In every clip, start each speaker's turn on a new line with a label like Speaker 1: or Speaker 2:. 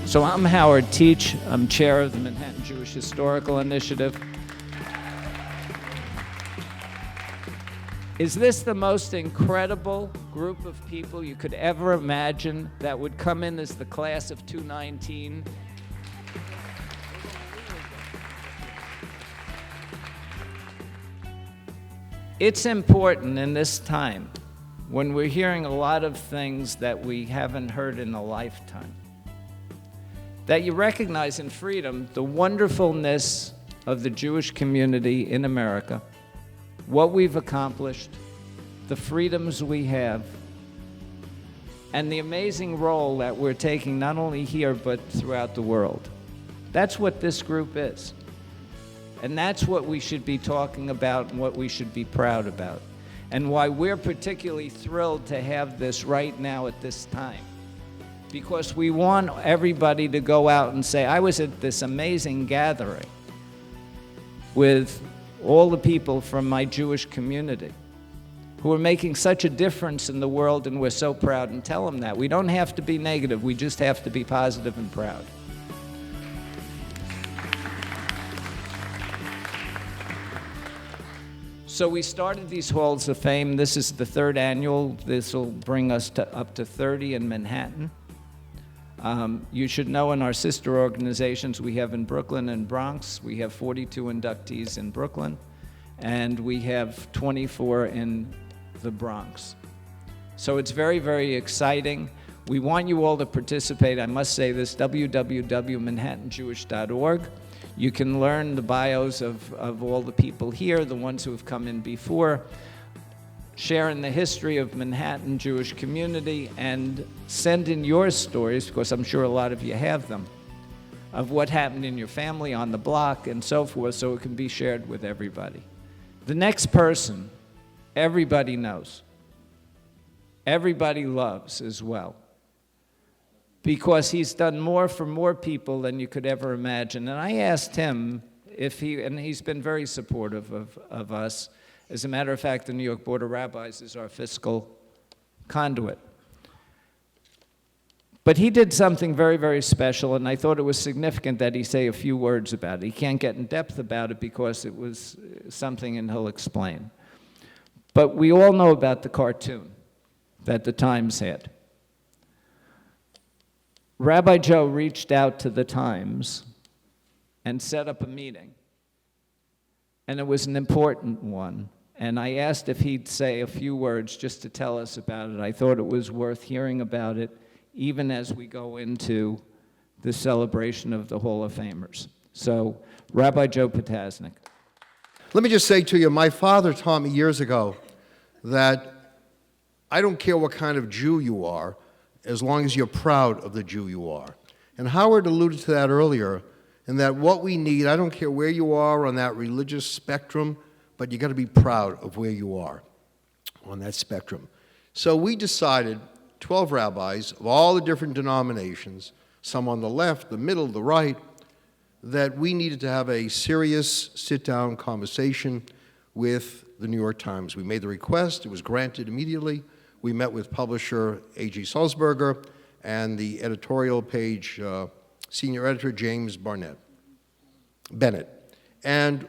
Speaker 1: So I'm Howard Teich. I'm chair of the Manhattan Jewish Historical Initiative. Is this the most incredible group of people you could ever imagine that would come in as the class of 219? It's important in this time when we're hearing a lot of things that we haven't heard in a lifetime, that you recognize in freedom the wonderfulness of the Jewish community in America, what we've accomplished, the freedoms we have, and the amazing role that we're taking not only here but throughout the world. That's what this group is. And that's what we should be talking about and what we should be proud about. And why we're particularly thrilled to have this right now at this time. Because we want everybody to go out and say, I was at this amazing gathering with all the people from my Jewish community who are making such a difference in the world, and we're so proud, and tell them that. We don't have to be negative, we just have to be positive and proud. So we started these Halls of Fame. This is the third annual. This will bring us up to 30 in Manhattan. You should know in our sister organizations, we have in Brooklyn and Bronx, we have 42 inductees in Brooklyn, and we have 24 in the Bronx. So it's very, very exciting. We want you all to participate. I must say this, www.manhattanjewish.org. You can learn the bios of all the people here, the ones who have come in before, sharing the history of Manhattan Jewish community, and send in your stories, because I'm sure a lot of you have them, of what happened in your family, on the block, and so forth, so it can be shared with everybody. The next person, everybody knows. Everybody loves as well. Because he's done more for more people than you could ever imagine. And I asked him if and he's been very supportive of us. As a matter of fact, the New York Board of Rabbis is our fiscal conduit. But he did something very, very special, and I thought it was significant that he say a few words about it. He can't get in depth about it because it was something, and he'll explain. But we all know about the cartoon that the Times had. Rabbi Joe reached out to the Times and set up a meeting. And it was an important one. And I asked if he'd say a few words just to tell us about it. I thought it was worth hearing about it, even as we go into the celebration of the Hall of Famers. So, Rabbi Joe Potasnik.
Speaker 2: Let me just say to you, my father taught me years ago that I don't care what kind of Jew you are, as long as you're proud of the Jew you are. And Howard alluded to that earlier, in that what we need, I don't care where you are on that religious spectrum, but you got to be proud of where you are on that spectrum. So we decided, 12 rabbis of all the different denominations, some on the left, the middle, the right, that we needed to have a serious sit-down conversation with the New York Times. We made the request, it was granted immediately. We met with publisher A.G. Sulzberger and the editorial page senior editor James Bennett. And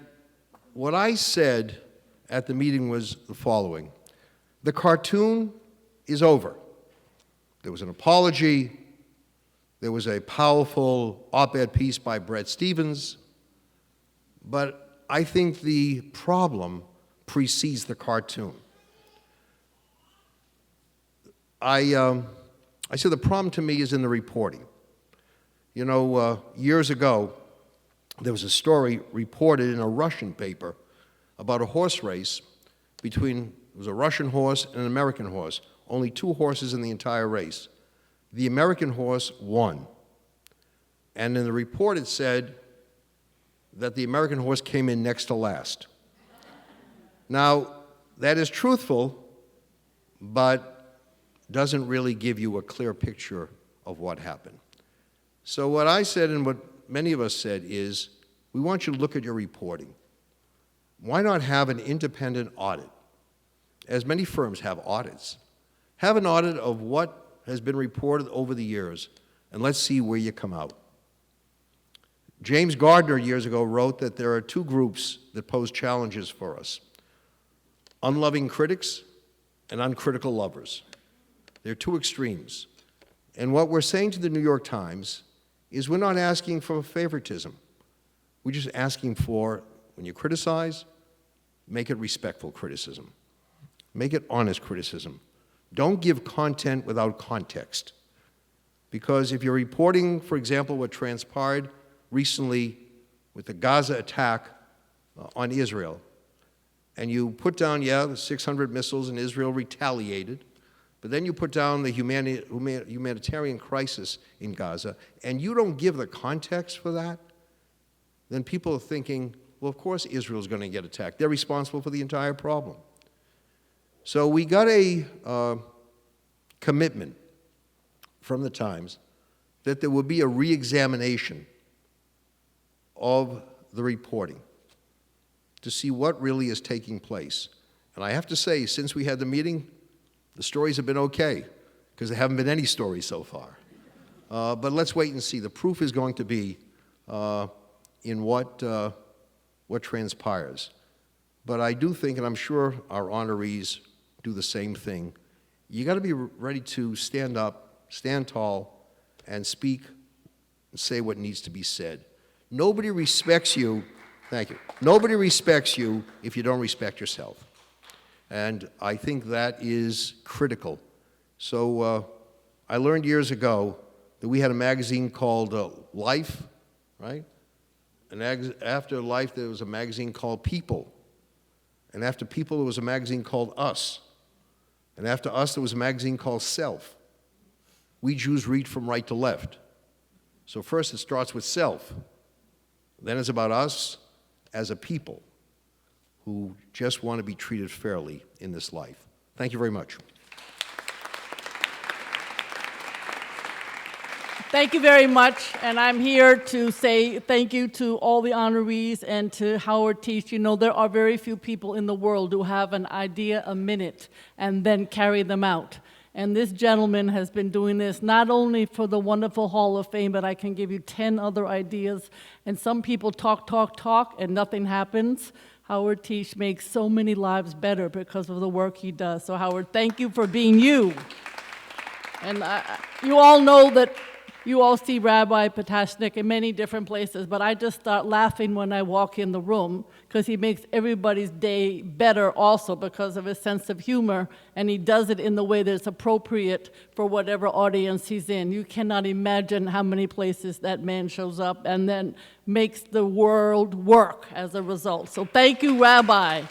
Speaker 2: what I said at the meeting was the following. The cartoon is over. There was an apology. There was a powerful op-ed piece by Bret Stephens. But I think the problem precedes the cartoon. I said the problem to me is in the reporting. You know, years ago, there was a story reported in a Russian paper about a horse race between, it was a Russian horse and an American horse. Only 2 horses in the entire race. The American horse won. And in the report it said that the American horse came in next to last. Now, that is truthful, but doesn't really give you a clear picture of what happened. So what I said and what many of us said is, we want you to look at your reporting. Why not have an independent audit? As many firms have audits. Have an audit of what has been reported over the years and let's see where you come out. James Gardner years ago wrote that there are two groups that pose challenges for us: unloving critics and uncritical lovers. They're two extremes. And what we're saying to the New York Times is we're not asking for favoritism. We're just asking for, when you criticize, make it respectful criticism. Make it honest criticism. Don't give content without context. Because if you're reporting, for example, what transpired recently with the Gaza attack on Israel, and you put down, the 600 missiles and Israel retaliated, but then you put down the humanitarian crisis in Gaza, and you don't give the context for that, then people are thinking, well, of course Israel's going to get attacked. They're responsible for the entire problem. So we got a commitment from the Times that there would be a re-examination of the reporting to see what really is taking place. And I have to say, since we had the meeting, the stories have been okay, because there haven't been any stories so far. But let's wait and see. The proof is going to be in what transpires. But I do think, and I'm sure our honorees do the same thing, you got to be ready to stand up, stand tall, and speak and say what needs to be said. Nobody respects you, thank you, nobody respects you if you don't respect yourself. And I think that is critical. So I learned years ago that we had a magazine called Life, right? And after Life, there was a magazine called People. And after People, there was a magazine called Us. And after Us, there was a magazine called Self. We Jews read from right to left. So first it starts with self. Then it's about us as a people who just want to be treated fairly in this life. Thank you very much.
Speaker 3: Thank you very much, and I'm here to say thank you to all the honorees and to Howard Teich. You know, there are very few people in the world who have an idea a minute and then carry them out. And this gentleman has been doing this not only for the wonderful Hall of Fame, but I can give you 10 other ideas. And some people talk, and nothing happens. Howard Teich makes so many lives better because of the work he does. So Howard, thank you for being you. And you all know that you all see Rabbi Potashnik in many different places, but I just start laughing when I walk in the room because he makes everybody's day better also because of his sense of humor, and he does it in the way that's appropriate for whatever audience he's in. You cannot imagine how many places that man shows up and then makes the world work as a result. So thank you, Rabbi.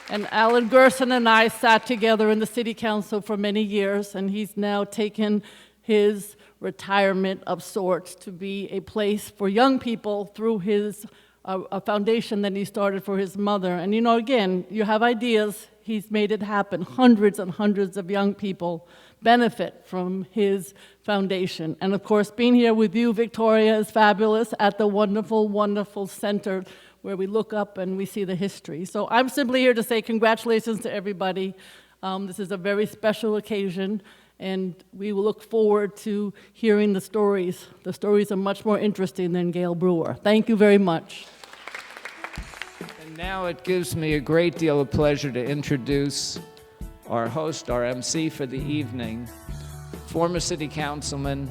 Speaker 3: And Alan Gerson and I sat together in the city council for many years, and he's now taken his retirement of sorts to be a place for young people through his a foundation that he started for his mother. And you know, again, you have ideas, he's made it happen. Hundreds and hundreds of young people benefit from his foundation. And of course, being here with you, Victoria, is fabulous at the wonderful, wonderful center where we look up and we see the history. So I'm simply here to say congratulations to everybody. This is a very special occasion, and we will look forward to hearing the stories. The stories are much more interesting than Gail Brewer. Thank you very much.
Speaker 1: And now it gives me a great deal of pleasure to introduce our host, our MC for the evening, former city councilman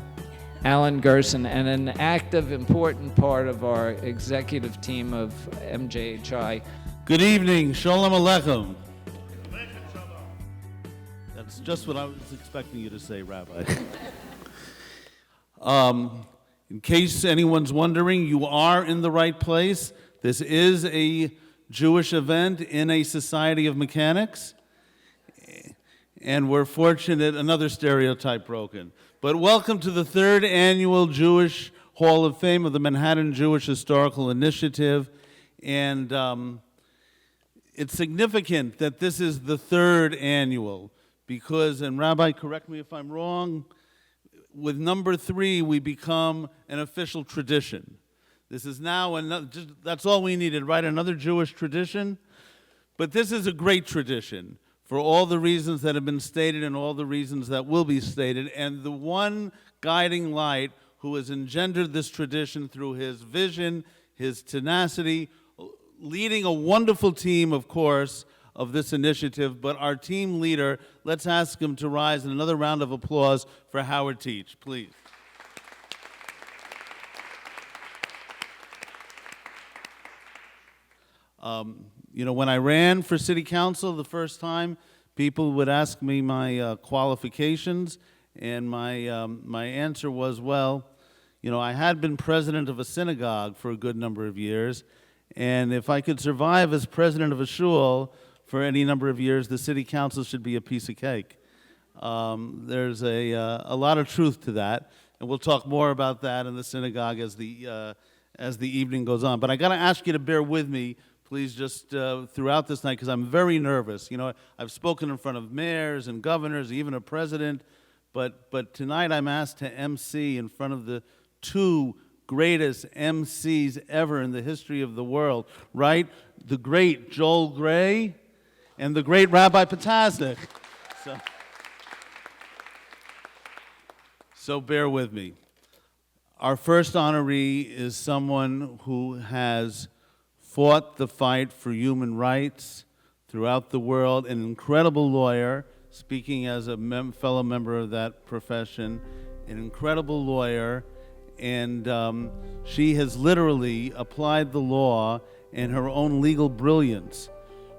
Speaker 1: Alan Gerson, and an active, important part of our executive team of MJHI.
Speaker 4: Good evening, Shalom Aleichem. That's just what I was expecting you to say, Rabbi. In case anyone's wondering, you are in the right place. This is a Jewish event in a society of mechanics. And we're fortunate, another stereotype broken. But welcome to the third annual Jewish Hall of Fame of the Manhattan Jewish Historical Initiative. And it's significant that this is the third annual because, and Rabbi, correct me if I'm wrong, with number 3, we become an official tradition. This is now another, that's all we needed, right? Another Jewish tradition. But this is a great tradition for all the reasons that have been stated and all the reasons that will be stated, and the one guiding light who has engendered this tradition through his vision, his tenacity, leading a wonderful team, of course, of this initiative, but our team leader, let's ask him to rise in another round of applause for Howard Teich, please. You know, when I ran for city council the first time, people would ask me my qualifications, and my answer was, well, you know, I had been president of a synagogue for a good number of years, and if I could survive as president of a shul for any number of years, the city council should be a piece of cake. There's a lot of truth to that, and we'll talk more about that in the synagogue as the evening goes on. But I got to ask you to bear with me, please, just throughout this night, because I'm very nervous. You know, I've spoken in front of mayors and governors, even a president, but tonight I'm asked to MC in front of the two greatest MCs ever in the history of the world, right? The great Joel Gray and the great Rabbi Potasnik. So bear with me. Our first honoree is someone who has fought the fight for human rights throughout the world, an incredible lawyer, speaking as a fellow member of that profession, an incredible lawyer, and she has literally applied the law and her own legal brilliance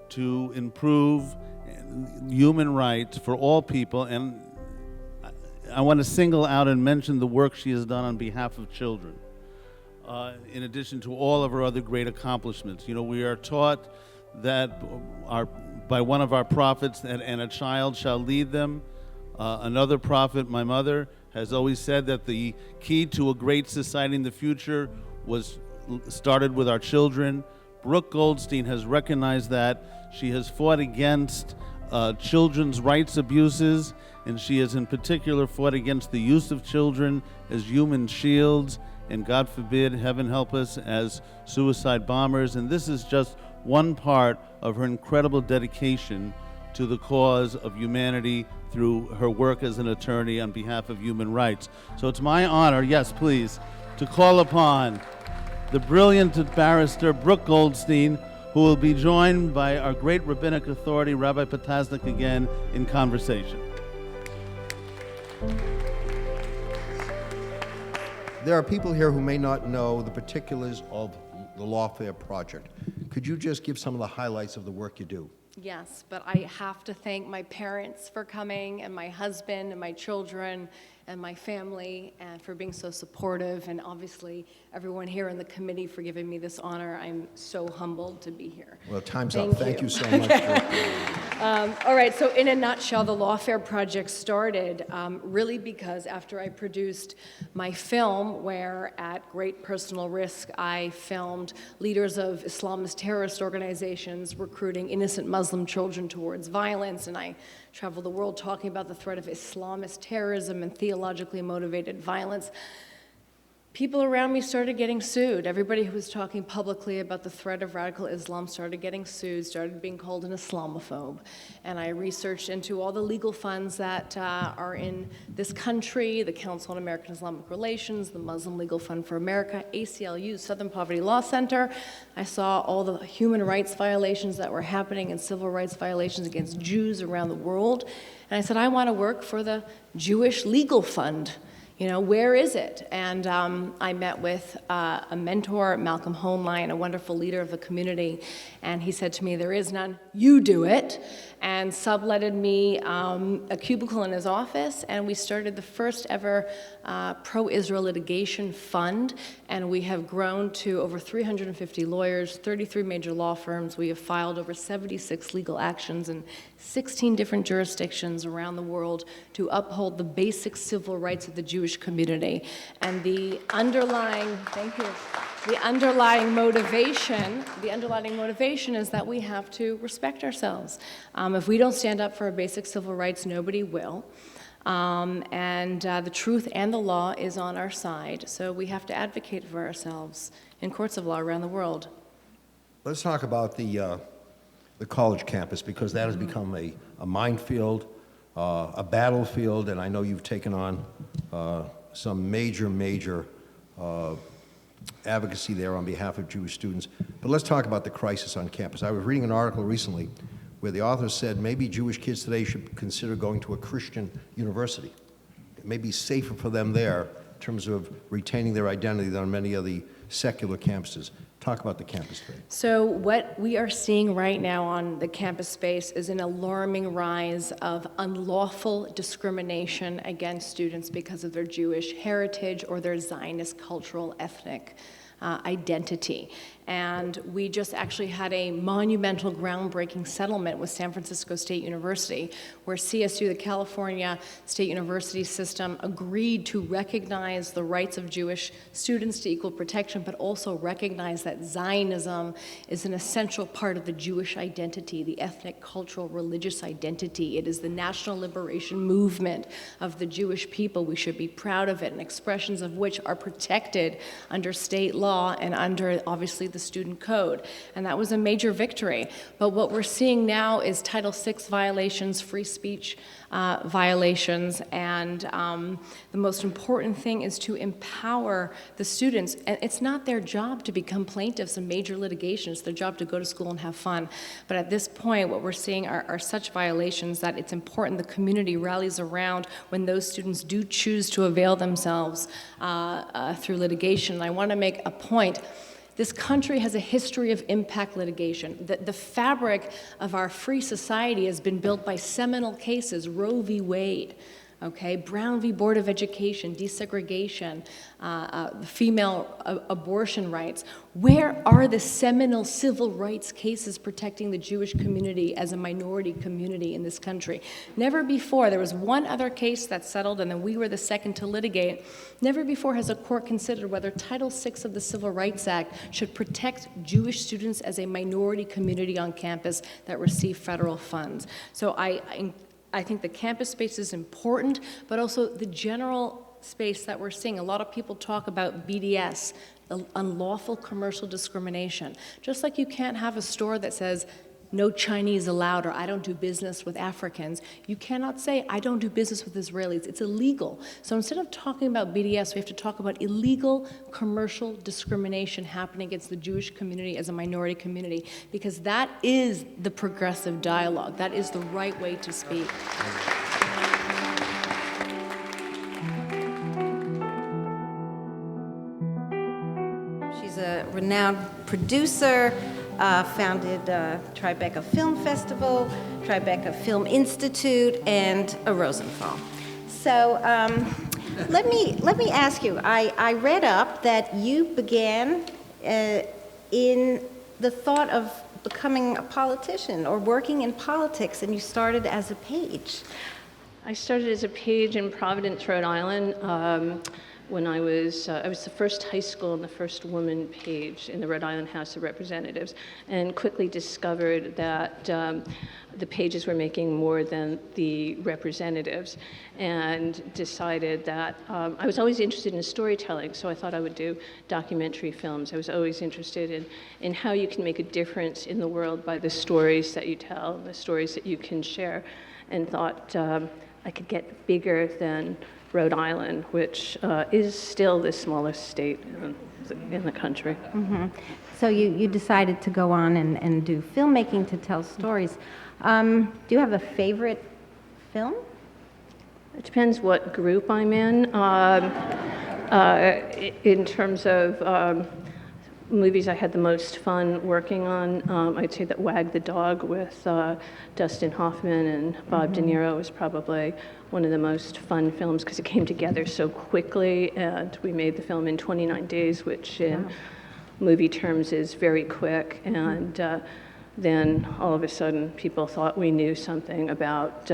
Speaker 4: to improve human rights for all people. And I want to single out and mention the work she has done on behalf of children, in addition to all of her other great accomplishments. You know, we are taught that by one of our prophets that and a child shall lead them. Another prophet, my mother, has always said that the key to a great society in the future was started with our children. Brooke Goldstein has recognized that. She has fought against children's rights abuses, and she has in particular fought against the use of children as human shields, and God forbid, heaven help us, as suicide bombers. And this is just one part of her incredible dedication to the cause of humanity through her work as an attorney on behalf of human rights. So it's my honor, yes, please, to call upon the brilliant barrister Brooke Goldstein, who will be joined by our great rabbinic authority, Rabbi Potasnik, again in conversation.
Speaker 2: There are people here who may not know the particulars of the Lawfare project. Could you just give some of the highlights of the work you do?
Speaker 5: Yes, but I have to thank my parents for coming, and my husband, and my children, and my family, and for being so supportive, and obviously everyone here in the committee for giving me this honor. I'm so humbled to be here.
Speaker 2: Well, time's up. Thank you so much.
Speaker 5: All right, so in a nutshell, the Lawfare project started really because after I produced my film, where at great personal risk I filmed leaders of Islamist terrorist organizations recruiting innocent Muslim children towards violence, and I traveled the world talking about the threat of Islamist terrorism and theologically motivated violence. People around me started getting sued. Everybody who was talking publicly about the threat of radical Islam started getting sued, started being called an Islamophobe. And I researched into all the legal funds that are in this country, the Council on American Islamic Relations, the Muslim Legal Fund for America, ACLU, Southern Poverty Law Center. I saw all the human rights violations that were happening and civil rights violations against Jews around the world. And I said, I want to work for the Jewish Legal Fund. You know, where is it? And I met with a mentor, Malcolm Hoenlein, a wonderful leader of the community, and he said to me, there is none, you do it, and subletted me a cubicle in his office, and we started the first ever pro-Israel litigation fund, and we have grown to over 350 lawyers, 33 major law firms. We have filed over 76 legal actions in 16 different jurisdictions around the world to uphold the basic civil rights of the Jewish community. And the underlying, thank you, the underlying motivation is that we have to respect ourselves. If we don't stand up for our basic civil rights, nobody will. The truth and the law is on our side, so we have to advocate for ourselves in courts of law around the world.
Speaker 2: Let's talk about the the college campus, because that has become a minefield, a battlefield, and I know you've taken on some major advocacy there on behalf of Jewish students. But let's talk about the crisis on campus. I was reading an article recently where the author said maybe Jewish kids today should consider going to a Christian university. It may be safer for them there in terms of retaining their identity than on many of the secular campuses. Talk about the campus today.
Speaker 5: So what we are seeing right now on the campus space is an alarming rise of unlawful discrimination against students because of their Jewish heritage or their Zionist cultural ethnic identity. And we just actually had a monumental groundbreaking settlement with San Francisco State University, where CSU, the California State University system, agreed to recognize the rights of Jewish students to equal protection, but also recognize that Zionism is an essential part of the Jewish identity, the ethnic, cultural, religious identity. It is the national liberation movement of the Jewish people. We should be proud of it, and expressions of which are protected under state law and under, obviously, the student code. And that was a major victory. But what we're seeing now is Title VI violations, free speech violations, and the most important thing is to empower the students. And it's not their job to become plaintiffs in major litigation. It's their job to go to school and have fun. But at this point, what we're seeing are such violations that it's important the community rallies around when those students do choose to avail themselves through litigation. And I want to make a point. This country has a history of impact litigation. The fabric of our free society has been built by seminal cases, Roe v. Wade, okay, Brown v. Board of Education, desegregation, female abortion rights. Where are the seminal civil rights cases protecting the Jewish community as a minority community in this country? Never before. There was one other case that settled, and then we were the second to litigate. Never before has a court considered whether Title VI of the Civil Rights Act should protect Jewish students as a minority community on campus that receive federal funds. So I think the campus space is important, but also the general space that we're seeing. A lot of people talk about BDS, unlawful commercial discrimination. Just like you can't have a store that says, no Chinese allowed, or I don't do business with Africans, you cannot say, I don't do business with Israelis. It's illegal. So instead of talking about BDS, we have to talk about illegal commercial discrimination happening against the Jewish community as a minority community, because that is the progressive dialogue. That is the right way to speak.
Speaker 6: She's a renowned producer, founded Tribeca Film Festival, Tribeca Film Institute, and a Rosenthal. So let me ask you, I read up that you began in the thought of becoming a politician or working in politics, and you started as a page.
Speaker 7: I started as a page in Providence, Rhode Island, when I was the first high school and the first woman page in the Rhode Island House of Representatives, and quickly discovered that the pages were making more than the representatives, and decided that I was always interested in storytelling, so I thought I would do documentary films. I was always interested in how you can make a difference in the world by the stories that you tell, and the stories that you can share, and thought I could get bigger than Rhode Island, which is still the smallest state in the country.
Speaker 6: Mm-hmm. So you decided to go on and do filmmaking to tell stories. Do you have a favorite film?
Speaker 7: It depends what group I'm in terms of movies I had the most fun working on, I'd say that Wag the Dog with Dustin Hoffman and Bob De Niro was probably one of the most fun films because it came together so quickly, and we made the film in 29 days, which in movie terms is very quick, and then all of a sudden people thought we knew something about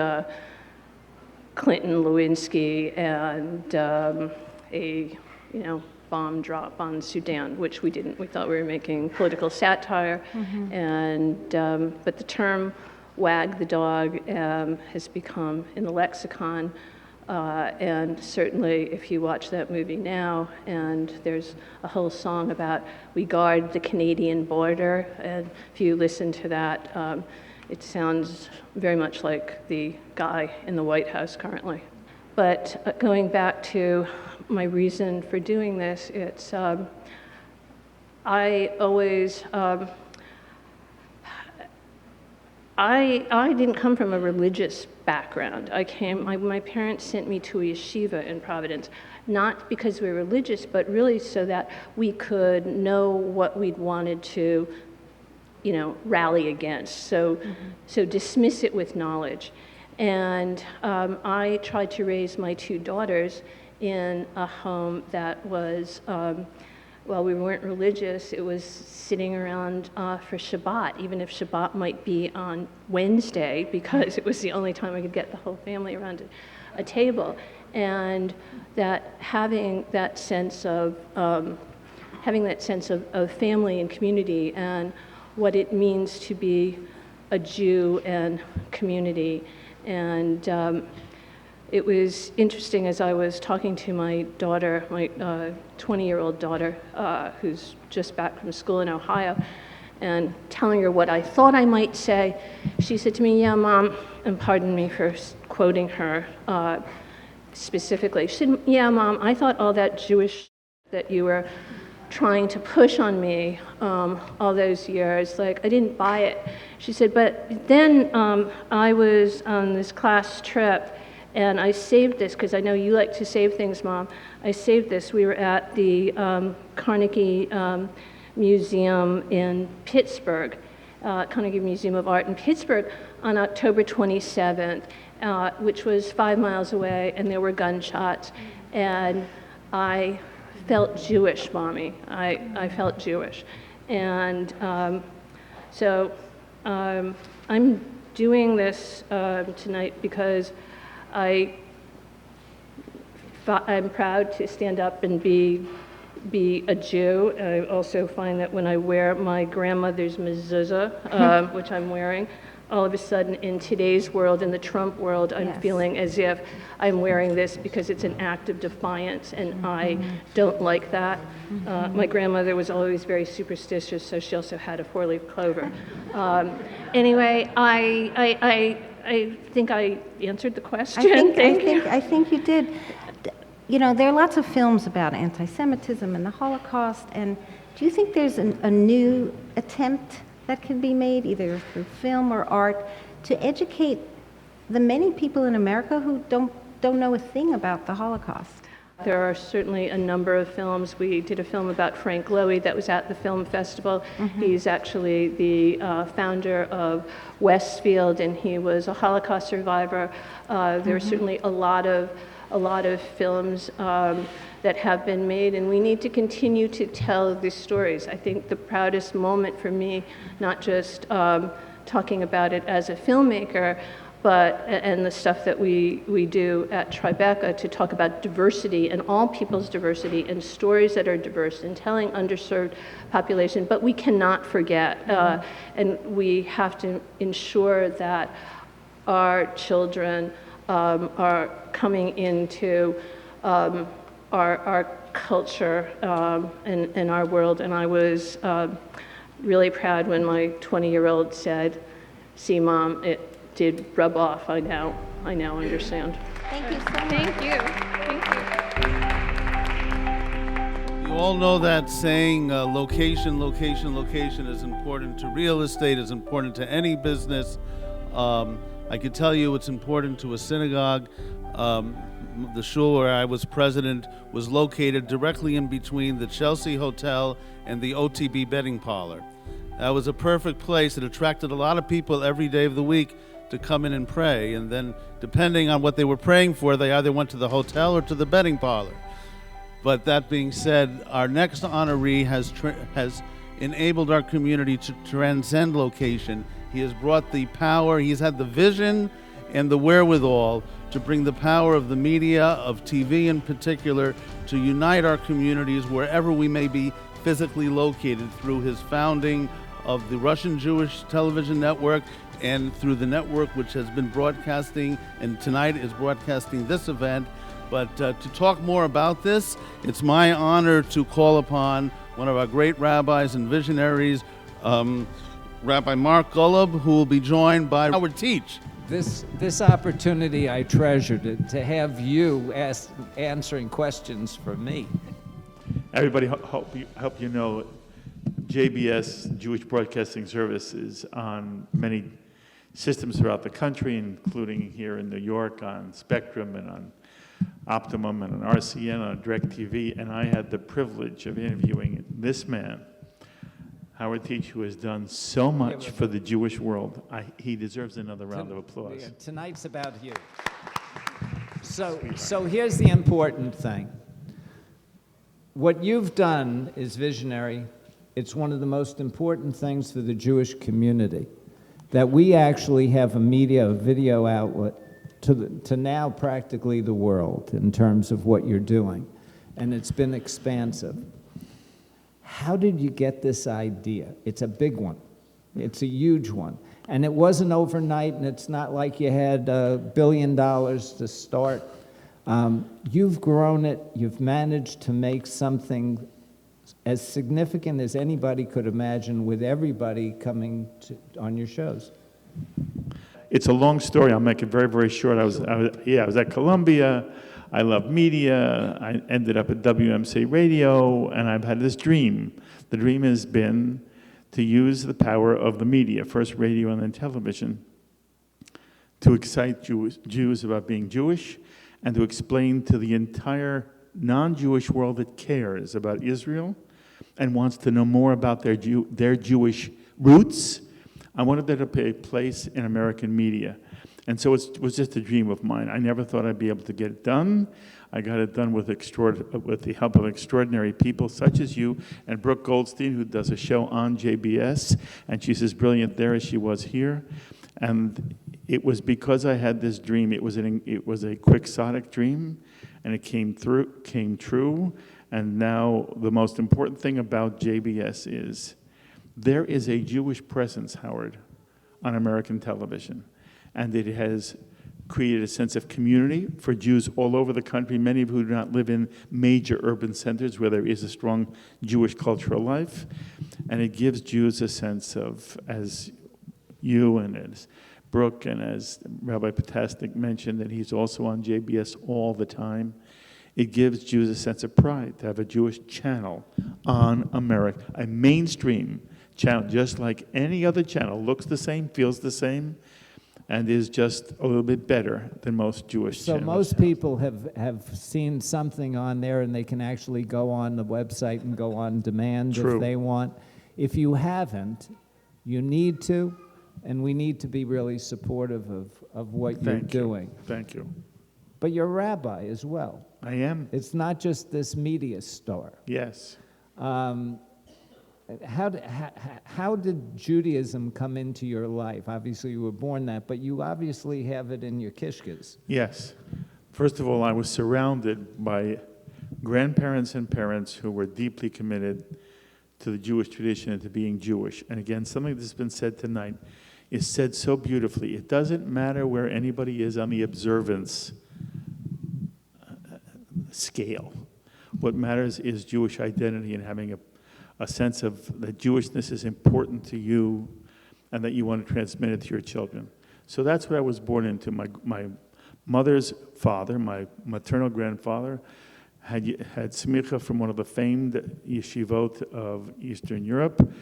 Speaker 7: Clinton Lewinsky and a bomb drop on Sudan, which we didn't. We thought we were making political satire, and but the term "wag the dog" has become in the lexicon And certainly if you watch that movie now, and there's a whole song about we guard the Canadian border, and if you listen to that, it sounds very much like the guy in the White House currently. But going back to my reason for doing this, it's I always I didn't come from a religious background. My parents sent me to a yeshiva in Providence, not because we were religious, but really so that we could know what we'd wanted to, rally against. So dismiss it with knowledge. And I tried to raise my two daughters in a home that was, well, we weren't religious. It was sitting around for Shabbat, even if Shabbat might be on Wednesday, because it was the only time I could get the whole family around a table. And that having that sense of family and community, and what it means to be a Jew and community. And it was interesting as I was talking to my daughter, my 20-year-old daughter, who's just back from school in Ohio, and telling her what I thought I might say. She said to me, "Yeah, Mom," and pardon me for quoting her specifically. She said, "Yeah, Mom, I thought all that Jewish that you were trying to push on me all those years, like, I didn't buy it." She said, "But then I was on this class trip, and I saved this, because I know you like to save things, Mom. I saved this. We were at the Carnegie Museum in Pittsburgh, Carnegie Museum of Art in Pittsburgh, on October 27th, which was 5 miles away, and there were gunshots. And I felt Jewish, Mommy. I felt Jewish." And so I'm doing this tonight because I'm proud to stand up and be a Jew. I also find that when I wear my grandmother's mezuzah, which I'm wearing, all of a sudden in today's world, in the Trump world, I'm feeling as if I'm wearing this because it's an act of defiance, and I don't like that. My grandmother was always very superstitious, so she also had a 4-leaf clover. Anyway, I think I answered the question.
Speaker 6: I think you did. There are lots of films about anti-Semitism and the Holocaust, and do you think there's a new attempt that can be made, either through film or art, to educate the many people in America who don't know a thing about the Holocaust?
Speaker 7: There are certainly a number of films. We did a film about Frank Lowy that was at the film festival. He's actually the founder of Westfield, and he was a Holocaust survivor. There are certainly a lot of films that have been made, and we need to continue to tell these stories. I think the proudest moment for me, not just talking about it as a filmmaker, and the stuff that we do at Tribeca to talk about diversity and all people's diversity and stories that are diverse and telling underserved population, but we cannot forget, and we have to ensure that our children are coming into our culture and our world. And I was really proud when my 20-year-old said, "See, Mom, it did rub off. I now understand."
Speaker 6: Thank you so much.
Speaker 7: Thank you.
Speaker 4: You all know that saying, location is important to real estate, is important to any business. I can tell you it's important to a synagogue. The shul where I was president was located directly in between the Chelsea Hotel and the OTB betting parlor. That was a perfect place. It attracted a lot of people every day of the week to come in and pray, and then depending on what they were praying for, they either went to the hotel or to the betting parlor. But that being said, our next honoree has enabled our community to transcend location. He has brought the power, he's had the vision and the wherewithal to bring the power of the media, of TV in particular, to unite our communities wherever we may be physically located, through his founding of the Russian Jewish television network and through the network which has been broadcasting, and tonight is broadcasting this event. But to talk more about this, it's my honor to call upon one of our great rabbis and visionaries, Rabbi Mark Golub, who will be joined by Howard Teich.
Speaker 1: This opportunity I treasured, to have you answering questions for me.
Speaker 8: Everybody, hope you know, JBS, Jewish Broadcasting Service, is on many systems throughout the country, including here in New York on Spectrum and on Optimum and on RCN, on DirecTV, and I had the privilege of interviewing this man, Howard Teich, who has done so much for the Jewish world. He deserves another round of applause.
Speaker 1: Yeah, tonight's about you. So here's the important thing. What you've done is visionary. It's one of the most important things for the Jewish community, that we actually have a video outlet to now practically the world in terms of what you're doing, and it's been expansive. How did you get this idea? It's a big one. It's a huge one. And it wasn't overnight, and it's not like you had $1 billion to start. You've grown it. You've managed to make something as significant as anybody could imagine, with everybody coming on your shows.
Speaker 8: It's a long story. I'll make it very, very short. I was at Columbia. I love media. I ended up at WMC Radio, and I've had this dream. The dream has been to use the power of the media, first radio and then television, to excite Jews about being Jewish, and to explain to the entire non-Jewish world that cares about Israel and wants to know more about their Jewish roots. I wanted there to be a place in American media. And so it was just a dream of mine. I never thought I'd be able to get it done. I got it done with the help of extraordinary people such as you and Brooke Goldstein, who does a show on JBS, and she's as brilliant there as she was here. And it was because I had this dream. It was a quixotic dream, and it came true. And now the most important thing about JBS is there is a Jewish presence, Howard, on American television. And it has created a sense of community for Jews all over the country, many of who do not live in major urban centers where there is a strong Jewish cultural life. And it gives Jews a sense of, as you and as Brooke and as Rabbi Potasnik mentioned, that he's also on JBS all the time. It gives Jews a sense of pride to have a Jewish channel on America, a mainstream channel, just like any other channel, looks the same, feels the same, and is just a little bit better than most Jewish channels.
Speaker 1: So most people have seen something on there, and they can actually go on the website and go on demand if they want. If you haven't, you need to, and we need to be really supportive of what you're doing.
Speaker 8: Thank you.
Speaker 1: But you're a rabbi as well.
Speaker 8: I am.
Speaker 1: It's not just this media star.
Speaker 8: Yes.
Speaker 1: How did Judaism come into your life? Obviously, you were born that, but you obviously have it in your kishkas.
Speaker 8: Yes. First of all, I was surrounded by grandparents and parents who were deeply committed to the Jewish tradition and to being Jewish. And again, something that's been said tonight is said so beautifully. It doesn't matter where anybody is on the observance scale. What matters is Jewish identity and having a sense of that Jewishness is important to you and that you want to transmit it to your children. So that's what I was born into. My mother's father, my maternal grandfather, had smicha from one of the famed yeshivot of Eastern Europe,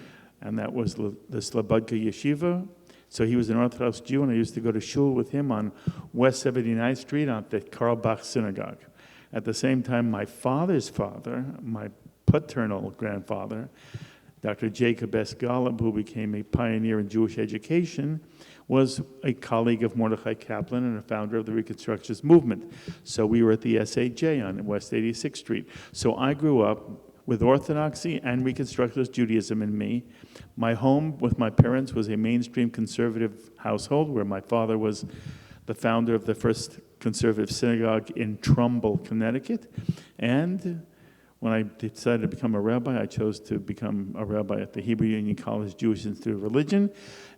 Speaker 8: and that was the Slobodka Yeshiva. So he was an Orthodox Jew, and I used to go to shul with him on West 79th Street at the Karl Bach Synagogue. At the same time, my father's father, my paternal grandfather, Dr. Jacob S. Golub, who became a pioneer in Jewish education, was a colleague of Mordechai Kaplan and a founder of the Reconstructionist movement. So we were at the SAJ on West 86th Street. So I grew up with Orthodoxy and Reconstructionist Judaism in me. My home with my parents was a mainstream conservative household where my father was the founder of the first conservative synagogue in Trumbull, Connecticut. And When I decided to become a rabbi, I chose to become a rabbi at the Hebrew Union College Jewish Institute of Religion.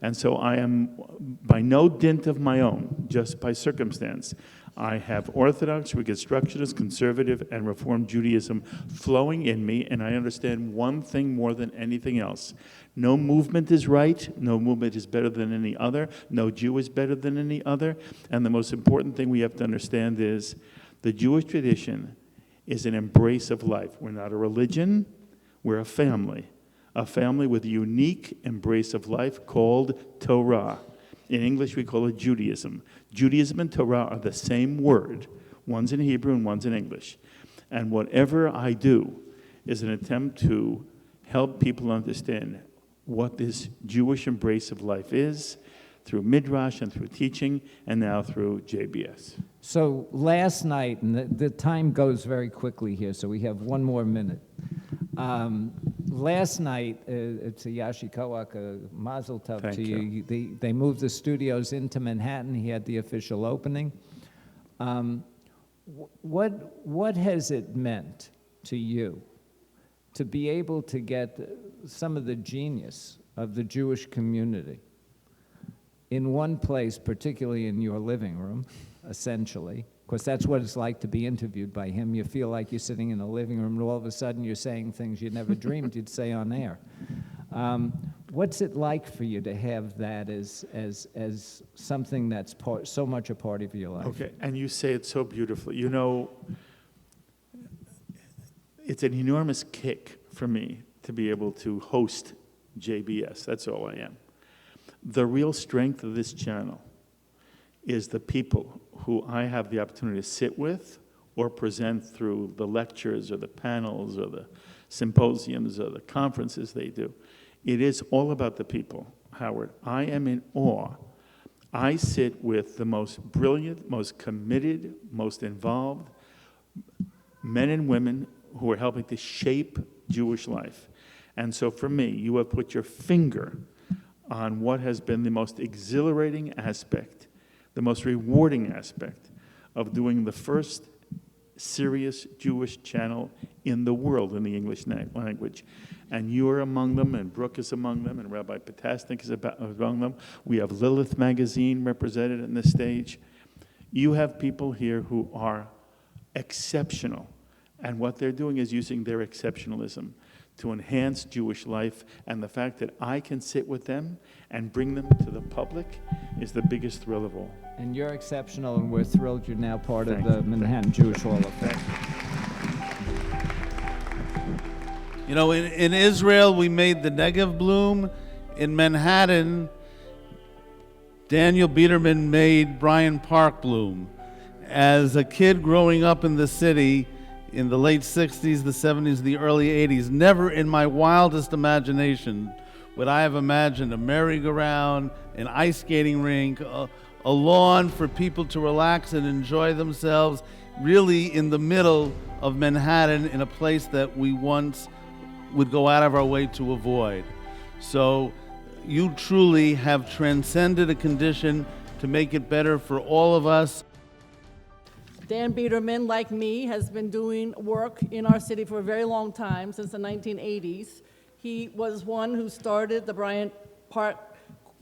Speaker 8: And so I am, by no dint of my own, just by circumstance, I have Orthodox, Reconstructionist, Conservative, and Reform Judaism flowing in me, and I understand one thing more than anything else. No movement is right, no movement is better than any other, no Jew is better than any other, and the most important thing we have to understand is the Jewish tradition is an embrace of life. We're not a religion, we're a family with a unique embrace of life called Torah. In English, we call it Judaism. Judaism and Torah are the same word. One's in Hebrew and one's in English. And whatever I do is an attempt to help people understand what this Jewish embrace of life is through Midrash and through teaching, and now through JBS.
Speaker 1: So last night, and the time goes very quickly here, so we have one more minute. Last night, it's a Yashikoak, a Mazel Tov
Speaker 8: Thank
Speaker 1: to you. They moved the studios into Manhattan. He had the official opening. What has it meant to you to be able to get some of the genius of the Jewish community in one place, particularly in your living room, essentially? Because that's what it's like to be interviewed by him. You feel like you're sitting in a living room, and all of a sudden you're saying things you never dreamed you'd say on air. What's it like for you to have that as something that's so much a part of your life?
Speaker 8: Okay, and you say it so beautifully. You know, it's an enormous kick for me to be able to host JBS. That's all I am. The real strength of this channel is the people who I have the opportunity to sit with or present through the lectures or the panels or the symposiums or the conferences they do. It is all about the people, Howard. I am in awe. I sit with the most brilliant, most committed, most involved men and women who are helping to shape Jewish life. And so for me, you have put your finger on what has been the most exhilarating aspect, the most rewarding aspect of doing the first serious Jewish channel in the world in the English language. And you are among them, and Brooke is among them, and Rabbi Potasnik is among them. We have Lilith magazine represented on this stage. You have people here who are exceptional, and what they're doing is using their exceptionalism to enhance Jewish life, and the fact that I can sit with them and bring them to the public is the biggest thrill of all.
Speaker 1: And you're exceptional, and we're thrilled you're now part of the Manhattan Jewish Hall of Fame.
Speaker 4: You know, in Israel, we made the Negev bloom. In Manhattan, Daniel Biederman made Bryant Park bloom. As a kid growing up in the city in the late 60s, the 70s, the early 80s, never in my wildest imagination would I have imagined a merry-go-round, an ice skating rink, a lawn for people to relax and enjoy themselves, really in the middle of Manhattan, in a place that we once would go out of our way to avoid. So you truly have transcended a condition to make it better for all of us.
Speaker 3: Dan Biederman, like me, has been doing work in our city for a very long time, since the 1980s. He was one who started the Bryant Park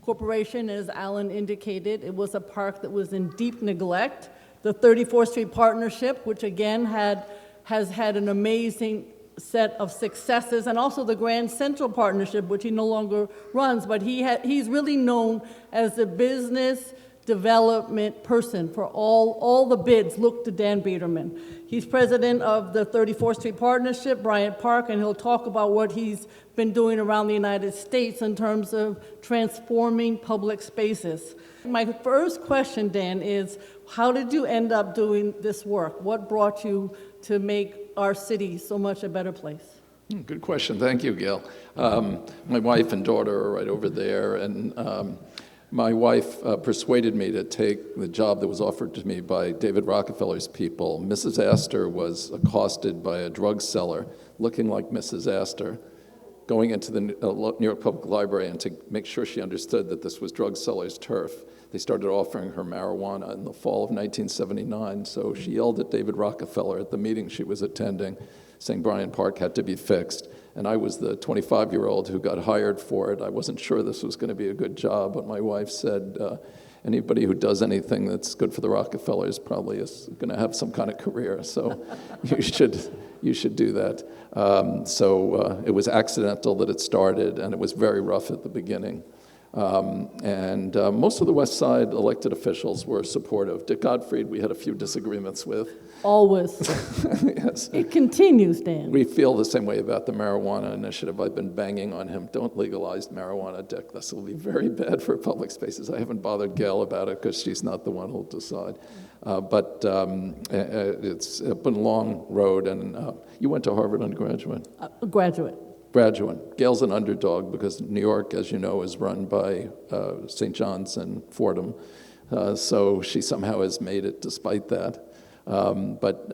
Speaker 3: Corporation, as Alan indicated. It was a park that was in deep neglect. The 34th Street Partnership, which again has had an amazing set of successes, and also the Grand Central Partnership, which he no longer runs, but he's really known as the business development person for all the bids. Look to Dan Biederman. He's president of the 34th Street Partnership, Bryant Park, and he'll talk about what he's been doing around the United States in terms of transforming public spaces. My first question, Dan, is how did you end up doing this work? What brought you to make our city so much a better place?
Speaker 9: Good question. Thank you, Gail. My wife and daughter are right over there, and my wife persuaded me to take the job that was offered to me by David Rockefeller's people. Mrs. Astor was accosted by a drug seller looking like Mrs. Astor, going into the New York Public Library, and to make sure she understood that this was drug seller's turf, they started offering her marijuana in the fall of 1979. So she yelled at David Rockefeller at the meeting she was attending, saying Bryant Park had to be fixed. And I was the 25-year-old who got hired for it. I wasn't sure this was going to be a good job, but my wife said, anybody who does anything that's good for the Rockefellers probably is going to have some kind of career, so you should do that. So it was accidental that it started, and it was very rough at the beginning. And most of the West Side elected officials were supportive. Dick Gottfried, we had a few disagreements with.
Speaker 3: Always.
Speaker 9: Yes.
Speaker 3: It continues, Dan.
Speaker 9: We feel the same way about the marijuana initiative. I've been banging on him. Don't legalize marijuana, Dick. This will be very bad for public spaces. I haven't bothered Gail about it because she's not the one who'll decide. But it's been a long road. And you went to Harvard undergraduate?
Speaker 3: Graduate.
Speaker 9: Gail's an underdog because New York, as you know, is run by St. John's and Fordham. So she somehow has made it despite that. But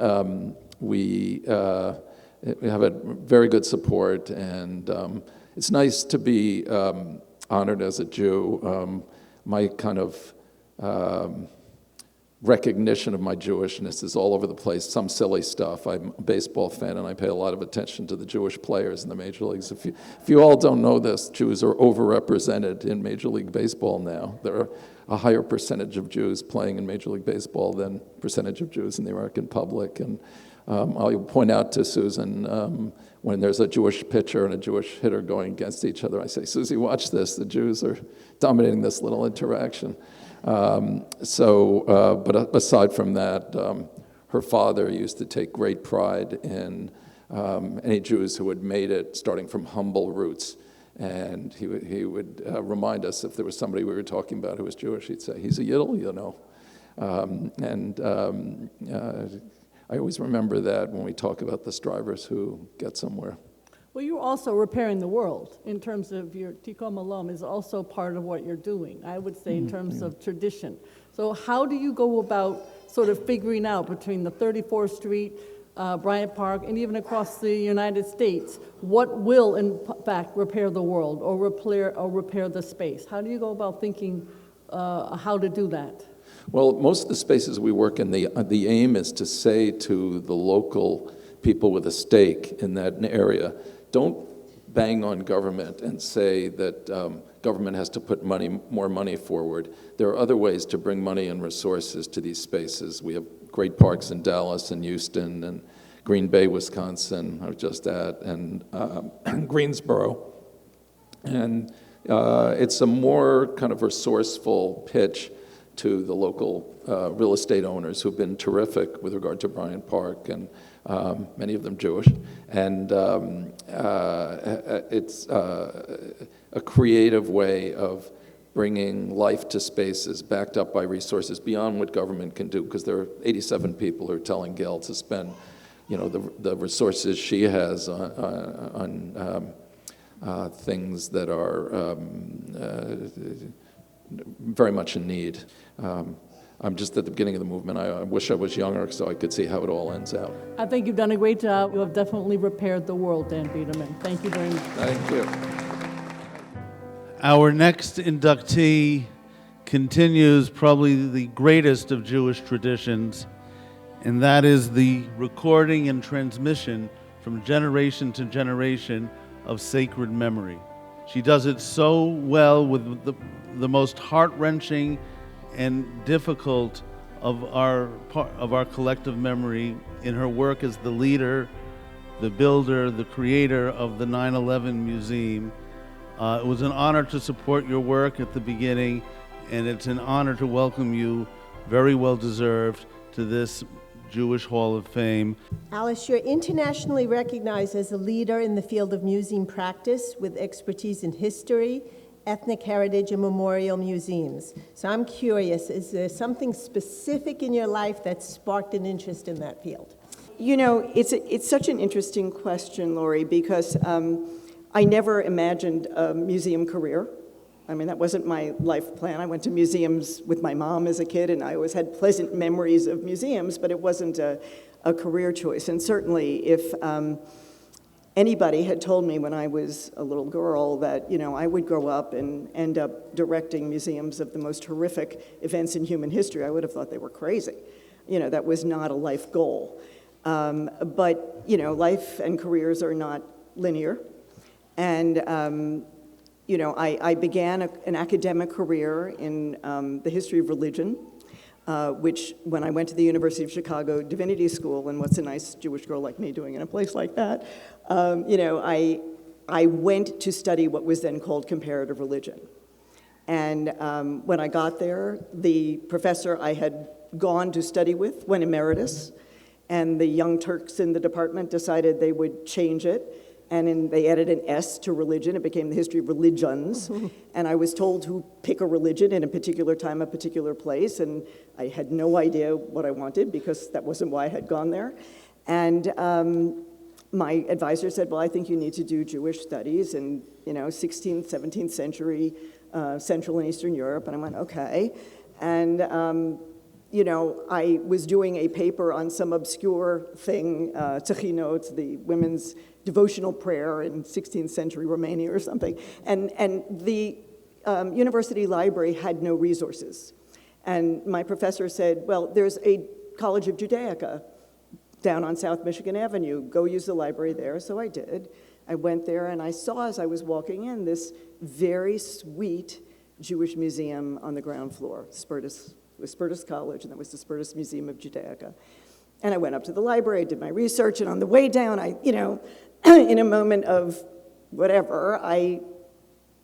Speaker 9: we have a very good support, and it's nice to be honored as a Jew. My kind of recognition of my Jewishness is all over the place, some silly stuff. I'm a baseball fan, and I pay a lot of attention to the Jewish players in the major leagues. If you all don't know this, Jews are overrepresented in Major League Baseball now. There are a higher percentage of Jews playing in Major League Baseball than percentage of Jews in the American public. And I'll point out to Susan, when there's a Jewish pitcher and a Jewish hitter going against each other, I say, Susie, watch this. The Jews are dominating this little interaction. But aside from that, her father used to take great pride in any Jews who had made it, starting from humble roots. And he would remind us if there was somebody we were talking about who was Jewish, he'd say, he's a Yidel, you know. I always remember that when we talk about the strivers who get somewhere.
Speaker 3: Well, you're also repairing the world in terms of your Tikkun Olam is also part of what you're doing, I would say, in terms of tradition. So how do you go about sort of figuring out between the 34th Street, Bryant Park, and even across the United States, what will, in fact, repair the world or repair the space? How do you go about thinking how to do that?
Speaker 9: Well, most of the spaces we work in, the aim is to say to the local people with a stake in that area, don't bang on government and say that government has to put more money forward. There are other ways to bring money and resources to these spaces. We have great parks in Dallas and Houston and Green Bay, Wisconsin, I was just at, and Greensboro. And it's a more kind of resourceful pitch to the local real estate owners who've been terrific with regard to Bryant Park, and many of them Jewish. And it's a creative way of bringing life to spaces backed up by resources beyond what government can do, because there are 87 people who are telling Gail to spend, the resources she has on things that are very much in need. I'm just at the beginning of the movement. I wish I was younger so I could see how it all ends out.
Speaker 3: I think you've done a great job. You have definitely repaired the world, Dan Biederman. Thank you very much.
Speaker 9: Thank you.
Speaker 4: Our next inductee continues probably the greatest of Jewish traditions, and that is the recording and transmission from generation to generation of sacred memory. She does it so well with the most heart-wrenching and difficult of our collective memory in her work as the leader, the builder, the creator of the 9/11 Museum. It was an honor to support your work at the beginning, and it's an honor to welcome you, very well deserved, to this Jewish Hall of Fame.
Speaker 10: Alice, you're internationally recognized as a leader in the field of museum practice with expertise in history, ethnic heritage, and memorial museums. So I'm curious, is there something specific in your life that sparked an interest in that field?
Speaker 11: It's such an interesting question, Lori, because I never imagined a museum career. I mean, that wasn't my life plan. I went to museums with my mom as a kid, and I always had pleasant memories of museums, but it wasn't a career choice. And certainly, if anybody had told me when I was a little girl that, I would grow up and end up directing museums of the most horrific events in human history, I would have thought they were crazy. That was not a life goal. But, you know, life and careers are not linear. And, you know, I began an academic career in the history of religion, which when I went to the University of Chicago Divinity School, and what's a nice Jewish girl like me doing in a place like that, you know, I went to study what was then called comparative religion. And when I got there, the professor I had gone to study with went emeritus, and the young Turks in the department decided they would change it. And they added an S to religion. It became the history of religions. And I was told to pick a religion in a particular time, a particular place. And I had no idea what I wanted because that wasn't why I had gone there. And my advisor said, well, I think you need to do Jewish studies in, you know, 16th, 17th century, Central and Eastern Europe. And I went, okay. And, you know, I was doing a paper on some obscure thing, Techinot, the women's devotional prayer in 16th century Romania or something. And the university library had no resources. And my professor said, well, there's a College of Judaica down on South Michigan Avenue. Go use the library there. So I did. I went there and I saw as I was walking in this very sweet Jewish museum on the ground floor. It was Spertus College, and that was the Spertus Museum of Judaica. And I went up to the library, I did my research, and on the way down, I, you know, in a moment of whatever, I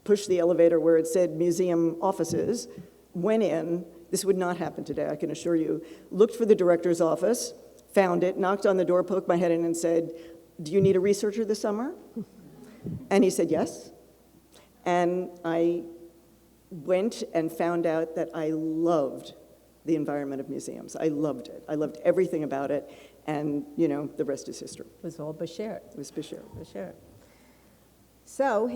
Speaker 11: pushed the elevator where it said museum offices, went in. This would not happen today, I can assure you. Looked for the director's office, found it, knocked on the door, poked my head in and said, do you need a researcher this summer? And he said, yes. And I went and found out that I loved the environment of museums. I loved it. I loved everything about it. And, you know, the rest is history.
Speaker 10: It was all Bashir.
Speaker 11: It was Bashir.
Speaker 10: Bashir. So,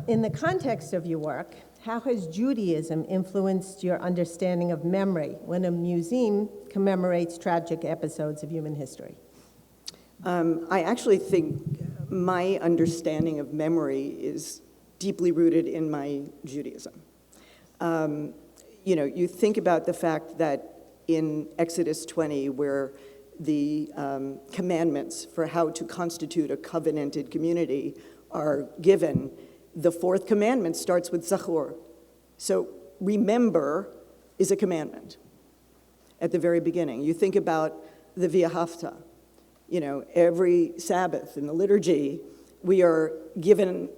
Speaker 10: in the context of your work, how has Judaism influenced your understanding of memory when a museum commemorates tragic episodes of human history?
Speaker 11: I actually think my understanding of memory is deeply rooted in my Judaism. You know, you think about the fact that in Exodus 20, where the commandments for how to constitute a covenanted community are given, the fourth commandment starts with Zachor. So remember is a commandment at the very beginning. You think about the V'ahavta. You know, every Sabbath in the liturgy, we are given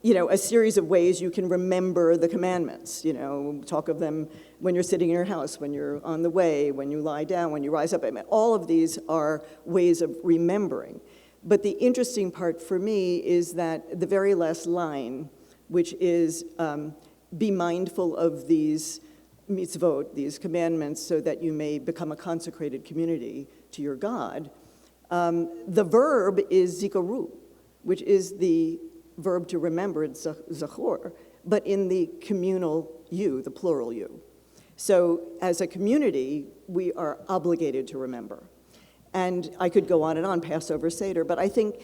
Speaker 11: you know, a series of ways you can remember the commandments. You know, talk of them when you're sitting in your house, when you're on the way, when you lie down, when you rise up. I mean, all of these are ways of remembering. But the interesting part for me is that the very last line, which is be mindful of these mitzvot, these commandments, so that you may become a consecrated community to your God. The verb is zikaru, which is the verb to remember, it's zachor, but in the communal you, the plural you. So as a community, we are obligated to remember. And I could go on and on, Passover, Seder, but I think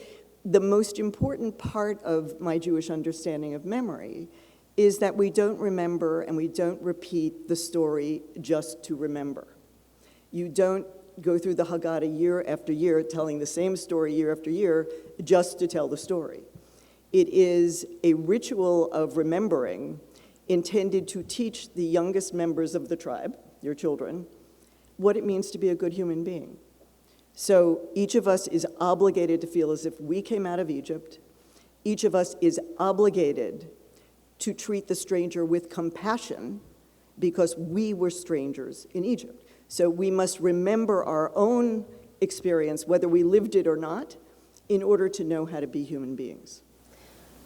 Speaker 11: the most important part of my Jewish understanding of memory is that we don't remember and we don't repeat the story just to remember. You don't go through the Haggadah year after year telling the same story year after year just to tell the story. It is a ritual of remembering intended to teach the youngest members of the tribe, your children, what it means to be a good human being. So each of us is obligated to feel as if we came out of Egypt. Each of us is obligated to treat the stranger with compassion because we were strangers in Egypt. So we must remember our own experience, whether we lived it or not, in order to know how to be human beings.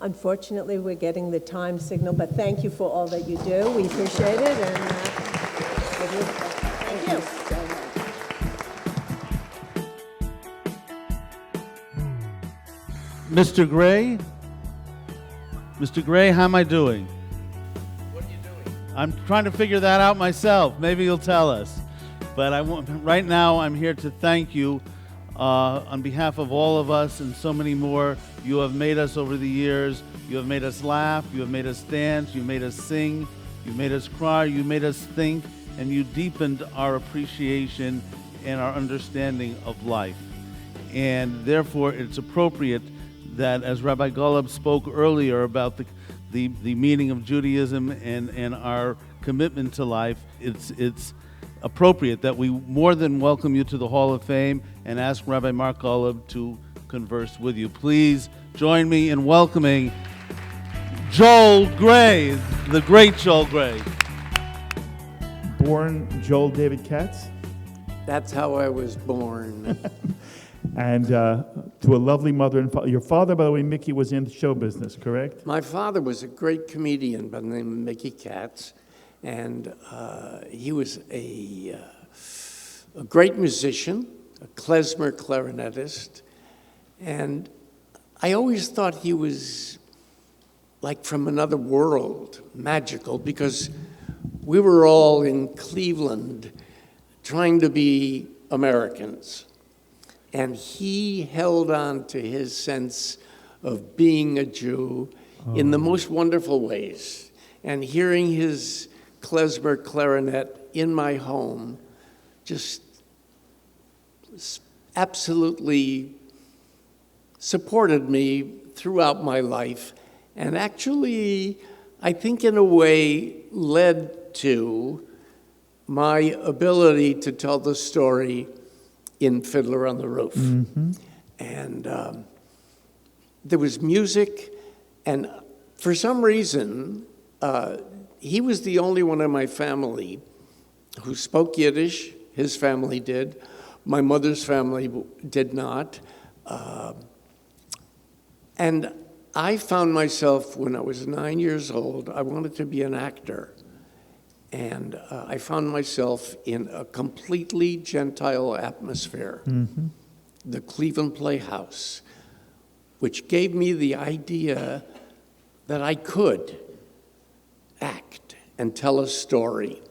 Speaker 10: Unfortunately, we're getting the time signal, but thank you for all that you do. We appreciate it. And thank you.
Speaker 4: Mr. Gray? Mr. Gray, how am I doing?
Speaker 1: What are you doing?
Speaker 4: I'm trying to figure that out myself. Maybe you'll tell us. But right now, I'm here to thank you on behalf of all of us and so many more. You have made us over the years. You have made us laugh. You have made us dance. You made us sing. You made us cry. You made us think. And you deepened our appreciation and our understanding of life. and therefore it's appropriate that, as Rabbi Golub spoke earlier about the meaning of Judaism and our commitment to life, it's appropriate that we more than welcome you to the Hall of Fame and ask Rabbi Mark Golub to converse with you. Please join me in welcoming Joel Gray, the great Joel Gray.
Speaker 8: Born Joel David Katz.
Speaker 12: That's how I was born.
Speaker 8: And to a lovely mother and father. Your father, by the way, Mickey, was in the show business, correct?
Speaker 12: My father was a great comedian by the name of Mickey Katz, and he was a great musician, a klezmer clarinetist, and I always thought he was like from another world, magical, because we were all in Cleveland trying to be Americans. And he held on to his sense of being a Jew in the most wonderful ways. And hearing his klezmer clarinet in my home just absolutely supported me throughout my life. And actually, I think in a way led to my ability to tell the story in Fiddler on the Roof.
Speaker 8: Mm-hmm.
Speaker 12: And there was music, and for some reason, he was the only one in my family who spoke Yiddish. His family did. My mother's family did not. And I found myself, when I was 9 years old, I wanted to be an actor. And I found myself in a completely Gentile atmosphere, the Cleveland Playhouse, which gave me the idea that I could act and tell a story.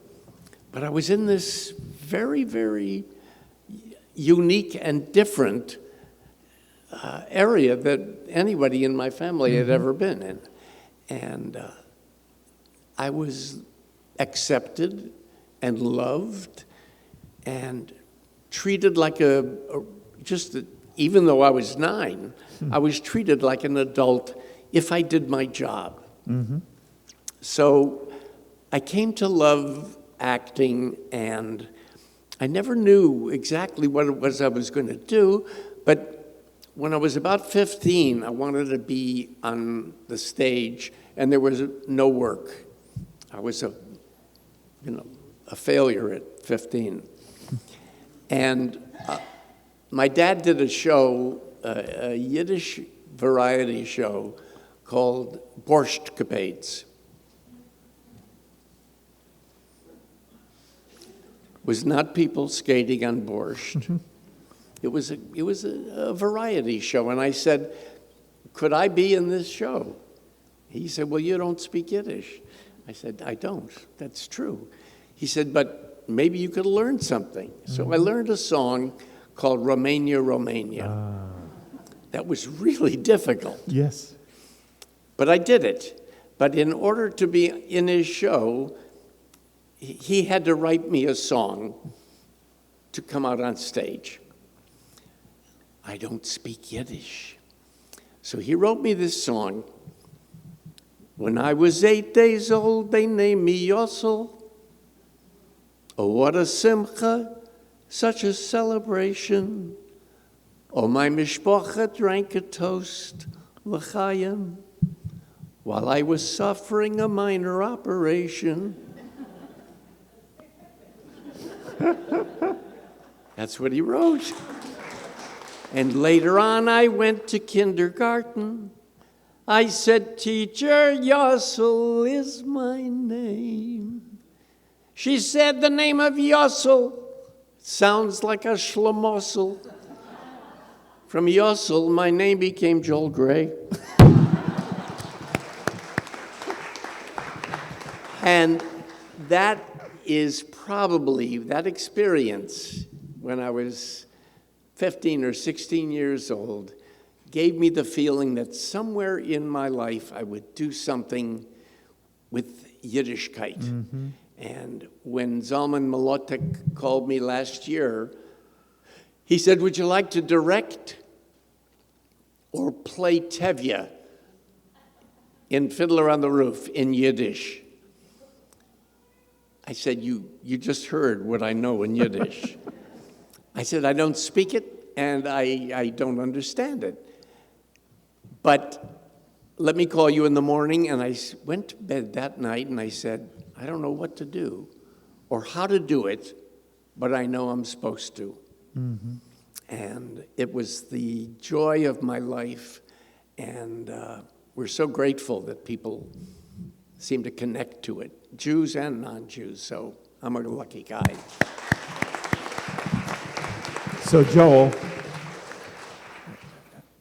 Speaker 12: But I was in this very, very unique and different area that anybody in my family had ever been in. And I was accepted and loved and treated like even though I was 9, I was treated like an adult if I did my job. So I came to love acting, and I never knew exactly what it was I was going to do, but when I was about 15, I wanted to be on the stage, and there was no work. I was a failure at 15. And my dad did a show, a Yiddish variety show called Borscht was not people skating on borscht. It was a variety show, and I said, could I be in this show? He said, well, you don't speak Yiddish. I said, I don't. That's true. He said, but maybe you could learn something. So I learned a song called Romania, Romania. That was really difficult.
Speaker 8: Yes.
Speaker 12: But I did it. But in order to be in his show, he had to write me a song to come out on stage. I don't speak Yiddish. So he wrote me this song. When I was 8 days old, they named me Yossel. Oh, what a simcha, such a celebration. Oh, my mishpacha drank a toast, l'chaim, while I was suffering a minor operation. That's what he wrote. And later on, I went to kindergarten. I said, teacher, Yossel is my name. She said, the name of Yossel sounds like a schlemossel. From Yossel, my name became Joel Gray. And that is probably, that experience when I was 15 or 16 years old gave me the feeling that somewhere in my life I would do something with Yiddishkeit. And when Zalman Malotek called me last year, He said, would you like to direct or play Tevye in Fiddler on the Roof in Yiddish? I said, you just heard what I know in Yiddish. I said, I don't speak it, and I don't understand it. But let me call you in the morning. And I went to bed that night, and I said, I don't know what to do or how to do it, but I know I'm supposed to.
Speaker 8: Mm-hmm.
Speaker 12: And it was the joy of my life, and we're so grateful that people seem to connect to it, Jews and non-Jews, so I'm a lucky guy.
Speaker 8: So, Joel,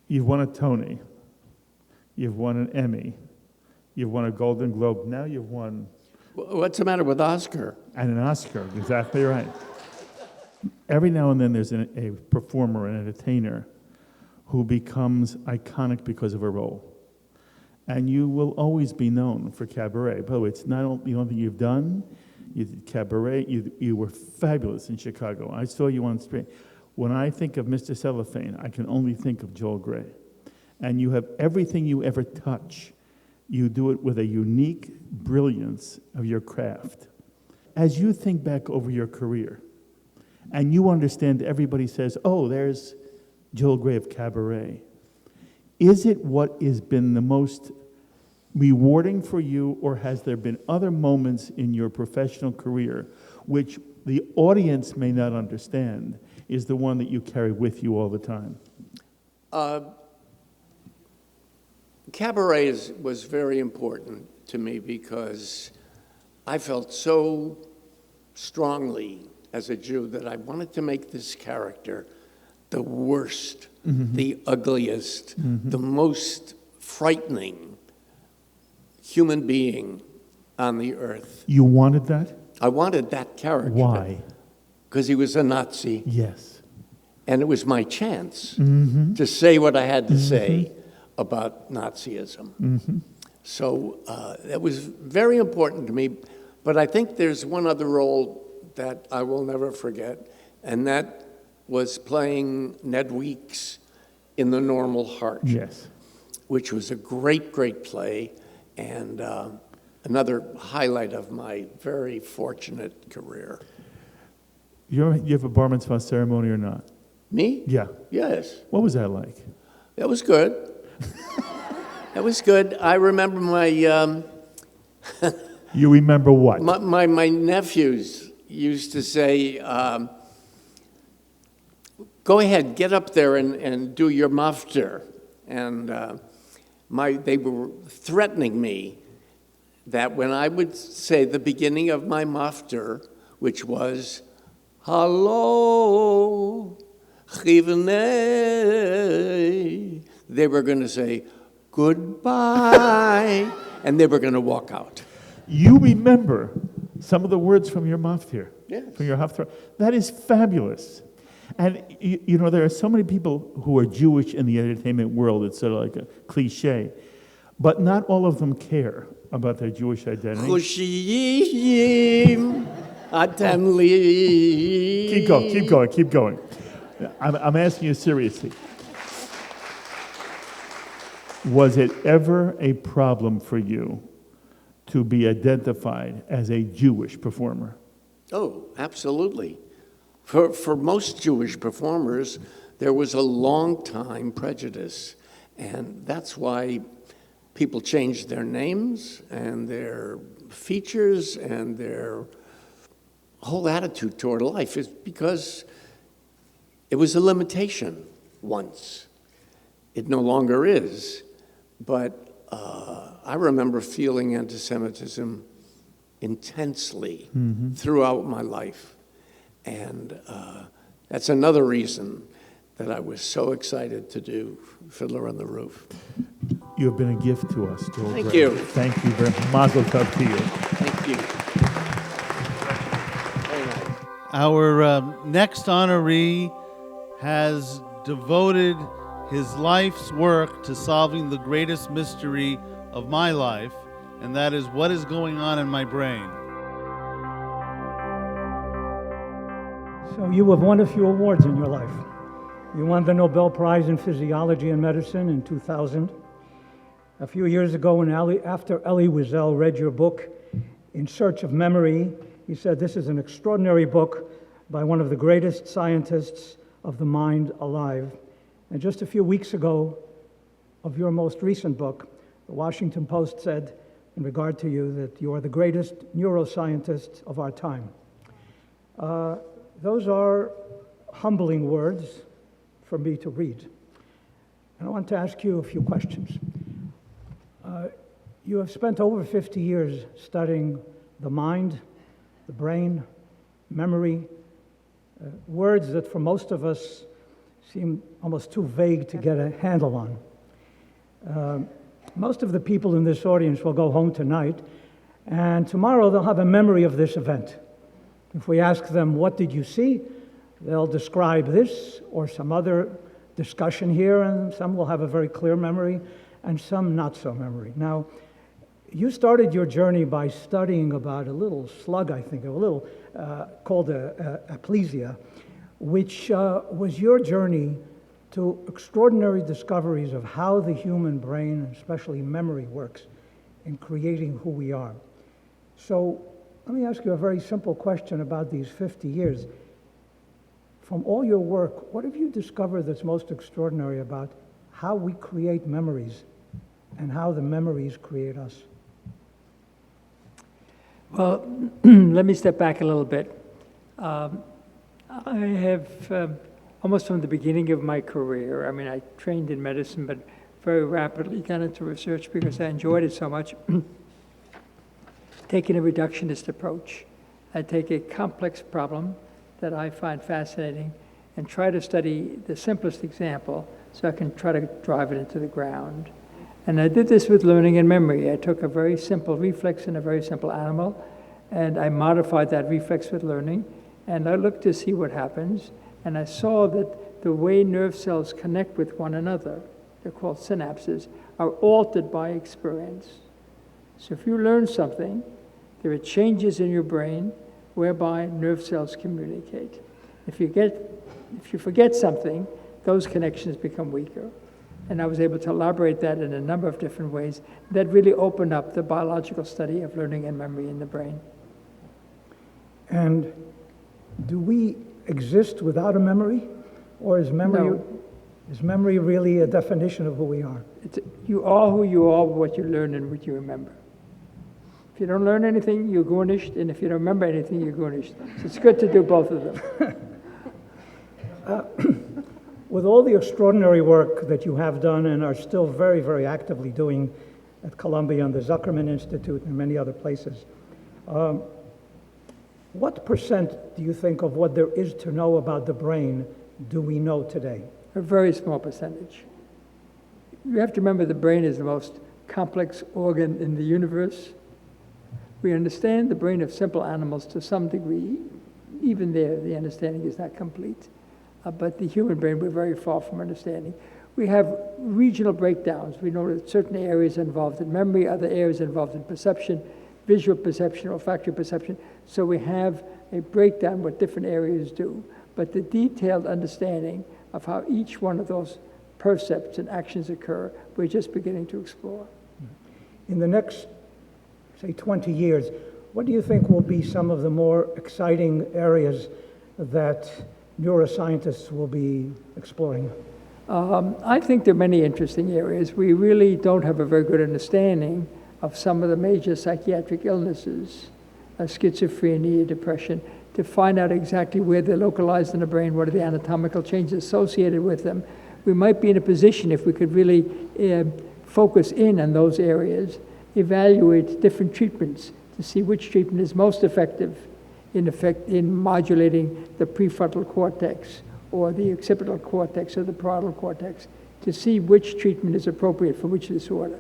Speaker 8: you've won a Tony, you've won an Emmy, you've won a Golden Globe, now you've won...
Speaker 12: What's the matter with Oscar?
Speaker 8: And an Oscar, exactly right. Every now and then there's a performer, an entertainer, who becomes iconic because of a role. And you will always be known for Cabaret. By the way, it's not the only thing you've done. You did Cabaret. You were fabulous in Chicago. I saw you on screen. When I think of Mr. Cellophane, I can only think of Joel Grey. And you have everything you ever touch. You do it with a unique brilliance of your craft. As you think back over your career, and you understand everybody says, oh, there's Joel Grey of Cabaret. Is it what has been the most rewarding for you, or has there been other moments in your professional career which the audience may not understand is the one that you carry with you all the time?
Speaker 12: Cabaret was very important to me because I felt so strongly as a Jew that I wanted to make this character the worst, the ugliest, the most frightening human being on the earth.
Speaker 8: You wanted that?
Speaker 12: I wanted that character.
Speaker 8: Why?
Speaker 12: Because he was a Nazi.
Speaker 8: Yes.
Speaker 12: And it was my chance to say what I had to say about Nazism. So that was very important to me. But I think there's one other role that I will never forget, and that was playing Ned Weeks in The Normal Heart.
Speaker 8: Yes. Which
Speaker 12: was a great, great play, and another highlight of my very fortunate career.
Speaker 8: You have a bar mitzvah ceremony or not?
Speaker 12: Me?
Speaker 8: Yeah.
Speaker 12: Yes.
Speaker 8: What was that like?
Speaker 12: That was good. That was good. I remember my...
Speaker 8: You remember what?
Speaker 12: My nephews used to say, go ahead, get up there and do your mafter. And they were threatening me that when I would say the beginning of my mafter, which was, hello, chivnei, they were going to say, goodbye, and they were going to walk out.
Speaker 8: You remember some of the words from your maftir,
Speaker 12: yes.
Speaker 8: From your haftarah. That is fabulous. And, you know, there are so many people who are Jewish in the entertainment world, it's sort of like a cliche, but not all of them care about their Jewish identity. Keep going. I'm asking you seriously. Was it ever a problem for you to be identified as a Jewish performer?
Speaker 12: Oh, absolutely. For most Jewish performers, there was a long time prejudice, and that's why people changed their names and their features and their whole attitude toward life, is because it was a limitation once. It no longer is, but I remember feeling anti-Semitism intensely throughout my life. And that's another reason that I was so excited to do Fiddler on the Roof.
Speaker 8: You have been a gift to us, Joel.
Speaker 12: Thank you.
Speaker 8: Thank you very much. Mazel tov to you.
Speaker 12: Thank you. Very nice.
Speaker 4: Our next honoree has devoted his life's work to solving the greatest mystery of my life, and that is what is going on in my brain.
Speaker 13: So you have won a few awards in your life. You won the Nobel Prize in Physiology and Medicine in 2000. A few years ago, after Elie Wiesel read your book, In Search of Memory, he said, "This is an extraordinary book by one of the greatest scientists of the mind alive." And just a few weeks ago, of your most recent book, the Washington Post said, in regard to you, that you are the greatest neuroscientist of our time. Those are humbling words for me to read. And I want to ask you a few questions. You have spent over 50 years studying the mind, the brain, memory, words that for most of us seem almost too vague to get a handle on. Most of the people in this audience will go home tonight, and tomorrow they'll have a memory of this event. If we ask them, what did you see? They'll describe this or some other discussion here, and some will have a very clear memory, and some not so memory. Now, you started your journey by studying about a little slug, I think, a little called aplesia, which was your journey to extraordinary discoveries of how the human brain, and especially memory, works in creating who we are. So let me ask you a very simple question about these 50 years. From all your work, what have you discovered that's most extraordinary about how we create memories and how the memories create us?
Speaker 14: Well, let me step back a little bit. I have, almost from the beginning of my career, I mean, I trained in medicine, but very rapidly got into research because I enjoyed it so much, taking a reductionist approach. I take a complex problem that I find fascinating and try to study the simplest example so I can try to drive it into the ground. And I did this with learning and memory. I took a very simple reflex in a very simple animal, and I modified that reflex with learning, and I looked to see what happens, and I saw that the way nerve cells connect with one another, they're called synapses, are altered by experience. So if you learn something, there are changes in your brain whereby nerve cells communicate. If you forget something, those connections become weaker. And I was able to elaborate that in a number of different ways that really opened up the biological study of learning and memory in the brain.
Speaker 13: And do we exist without a memory? Or is memory really a definition of who we are?
Speaker 14: You are who you are, what you learn and what you remember. If you don't learn anything, you're garnished, and if you don't remember anything, you're garnished. So it's good to do both of them.
Speaker 13: With all the extraordinary work that you have done and are still very, very actively doing at Columbia and the Zuckerman Institute and many other places, what percent do you think of what there is to know about the brain do we know today?
Speaker 14: A very small percentage. You have to remember the brain is the most complex organ in the universe. We understand the brain of simple animals to some degree. Even there, the understanding is not complete. But the human brain, we're very far from understanding. We have regional breakdowns. We know that certain areas are involved in memory, other areas are involved in perception, visual perception, olfactory perception. So we have a breakdown what different areas do. But the detailed understanding of how each one of those percepts and actions occur, we're just beginning to explore.
Speaker 13: In the next, say, 20 years, what do you think will be some of the more exciting areas that neuroscientists will be exploring?
Speaker 14: I think there are many interesting areas. We really don't have a very good understanding of some of the major psychiatric illnesses, schizophrenia, depression, to find out exactly where they're localized in the brain, what are the anatomical changes associated with them. We might be in a position, if we could really focus in on those areas, evaluate different treatments to see which treatment is most effective in modulating the prefrontal cortex or the occipital cortex or the parietal cortex, to see which treatment is appropriate for which disorder.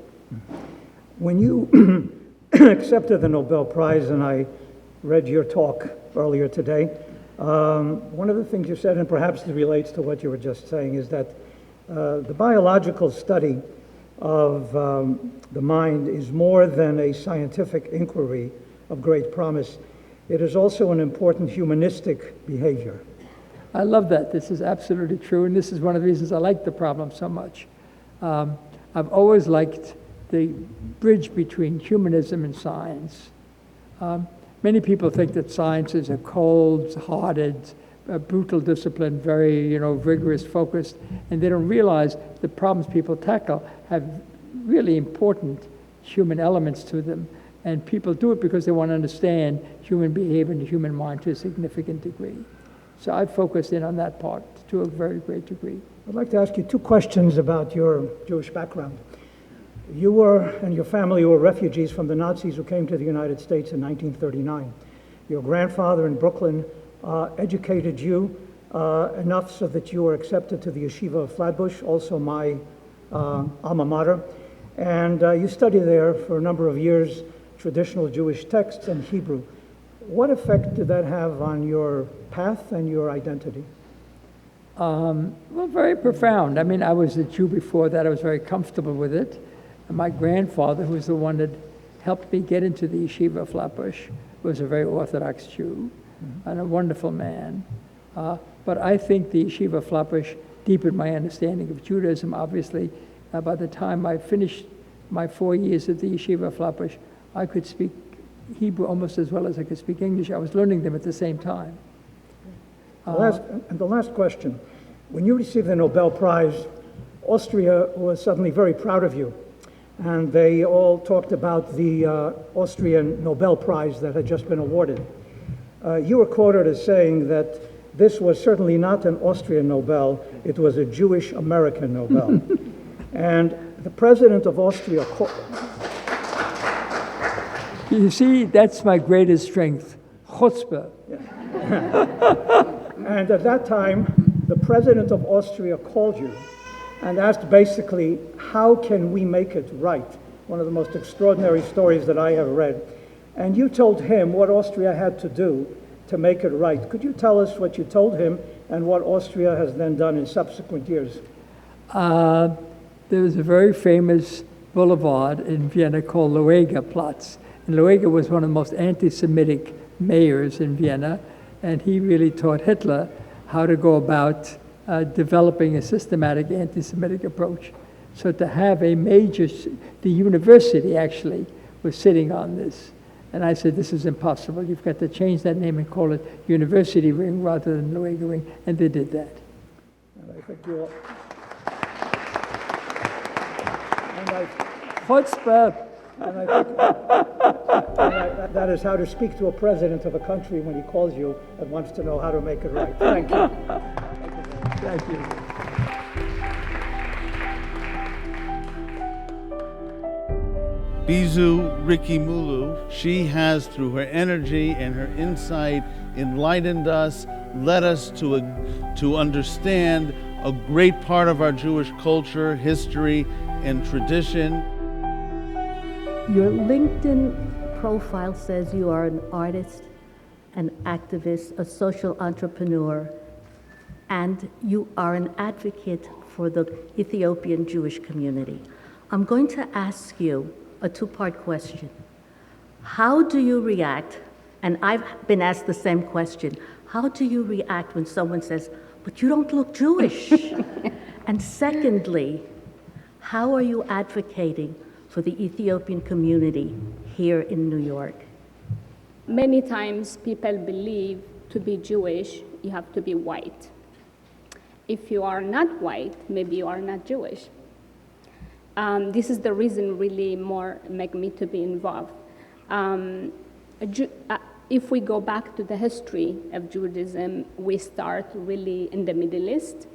Speaker 13: When you accepted the Nobel Prize, and I read your talk earlier today, one of the things you said, and perhaps it relates to what you were just saying, is that the biological study of the mind is more than a scientific inquiry of great promise. It is also an important humanistic behavior.
Speaker 14: I love that. This is absolutely true, and this is one of the reasons I like the problem so much. I've always liked the bridge between humanism and science. Many people think that science is a cold-hearted, brutal discipline, very rigorous, focused, and they don't realize the problems people tackle have really important human elements to them. And people do it because they want to understand human behavior and the human mind to a significant degree. So I focused in on that part to a very great degree.
Speaker 13: I'd like to ask you two questions about your Jewish background. You were, and your family were refugees from the Nazis who came to the United States in 1939. Your grandfather in Brooklyn educated you enough so that you were accepted to the Yeshiva of Flatbush, also my alma mater. And you studied there for a number of years, traditional Jewish texts and Hebrew. What effect did that have on your path and your identity?
Speaker 14: Well, very profound. I mean, I was a Jew before that. I was very comfortable with it. And my grandfather, who was the one that helped me get into the Yeshiva of Flatbush, was a very Orthodox Jew and a wonderful man. But I think the Yeshiva of Flatbush deepened my understanding of Judaism. Obviously, by the time I finished my 4 years at the Yeshiva of Flatbush, I could speak Hebrew almost as well as I could speak English. I was learning them at the same time.
Speaker 13: The last question. When you received the Nobel Prize, Austria was suddenly very proud of you. And they all talked about the Austrian Nobel Prize that had just been awarded. You were quoted as saying that this was certainly not an Austrian Nobel, it was a Jewish American Nobel. And the president of Austria...
Speaker 14: You see, that's my greatest strength, chutzpah.
Speaker 13: And at that time, the president of Austria called you and asked basically, how can we make it right? One of the most extraordinary stories that I have read. And you told him what Austria had to do to make it right. Could you tell us what you told him and what Austria has then done in subsequent years?
Speaker 14: There was a very famous boulevard in Vienna called Luegerplatz. And Lueger was one of the most anti-Semitic mayors in Vienna, and he really taught Hitler how to go about developing a systematic anti-Semitic approach. So to have a major, the university actually was sitting on this. And I said, this is impossible. You've got to change that name and call it University Ring rather than Lueger Ring. And they did that.
Speaker 13: And I think you all...
Speaker 14: Chutzpah.
Speaker 13: And I think that is how to speak to a president of a country when he calls you and wants to know how to make it right. Thank you.
Speaker 14: Thank you.
Speaker 4: Bizu, Ricki, Mullu, she has, through her energy and her insight, enlightened us, led us to understand a great part of our Jewish culture, history, and tradition.
Speaker 15: Your LinkedIn profile says you are an artist, an activist, a social entrepreneur, and you are an advocate for the Ethiopian Jewish community. I'm going to ask you a two-part question. How do you react, and I've been asked the same question, how do you react when someone says, but you don't look Jewish? And secondly, how are you advocating for the Ethiopian community here in New York?
Speaker 16: Many times people believe to be Jewish, you have to be white. If you are not white, maybe you are not Jewish. This is the reason really more make me to be involved. If we go back to the history of Judaism, we start really in the Middle East,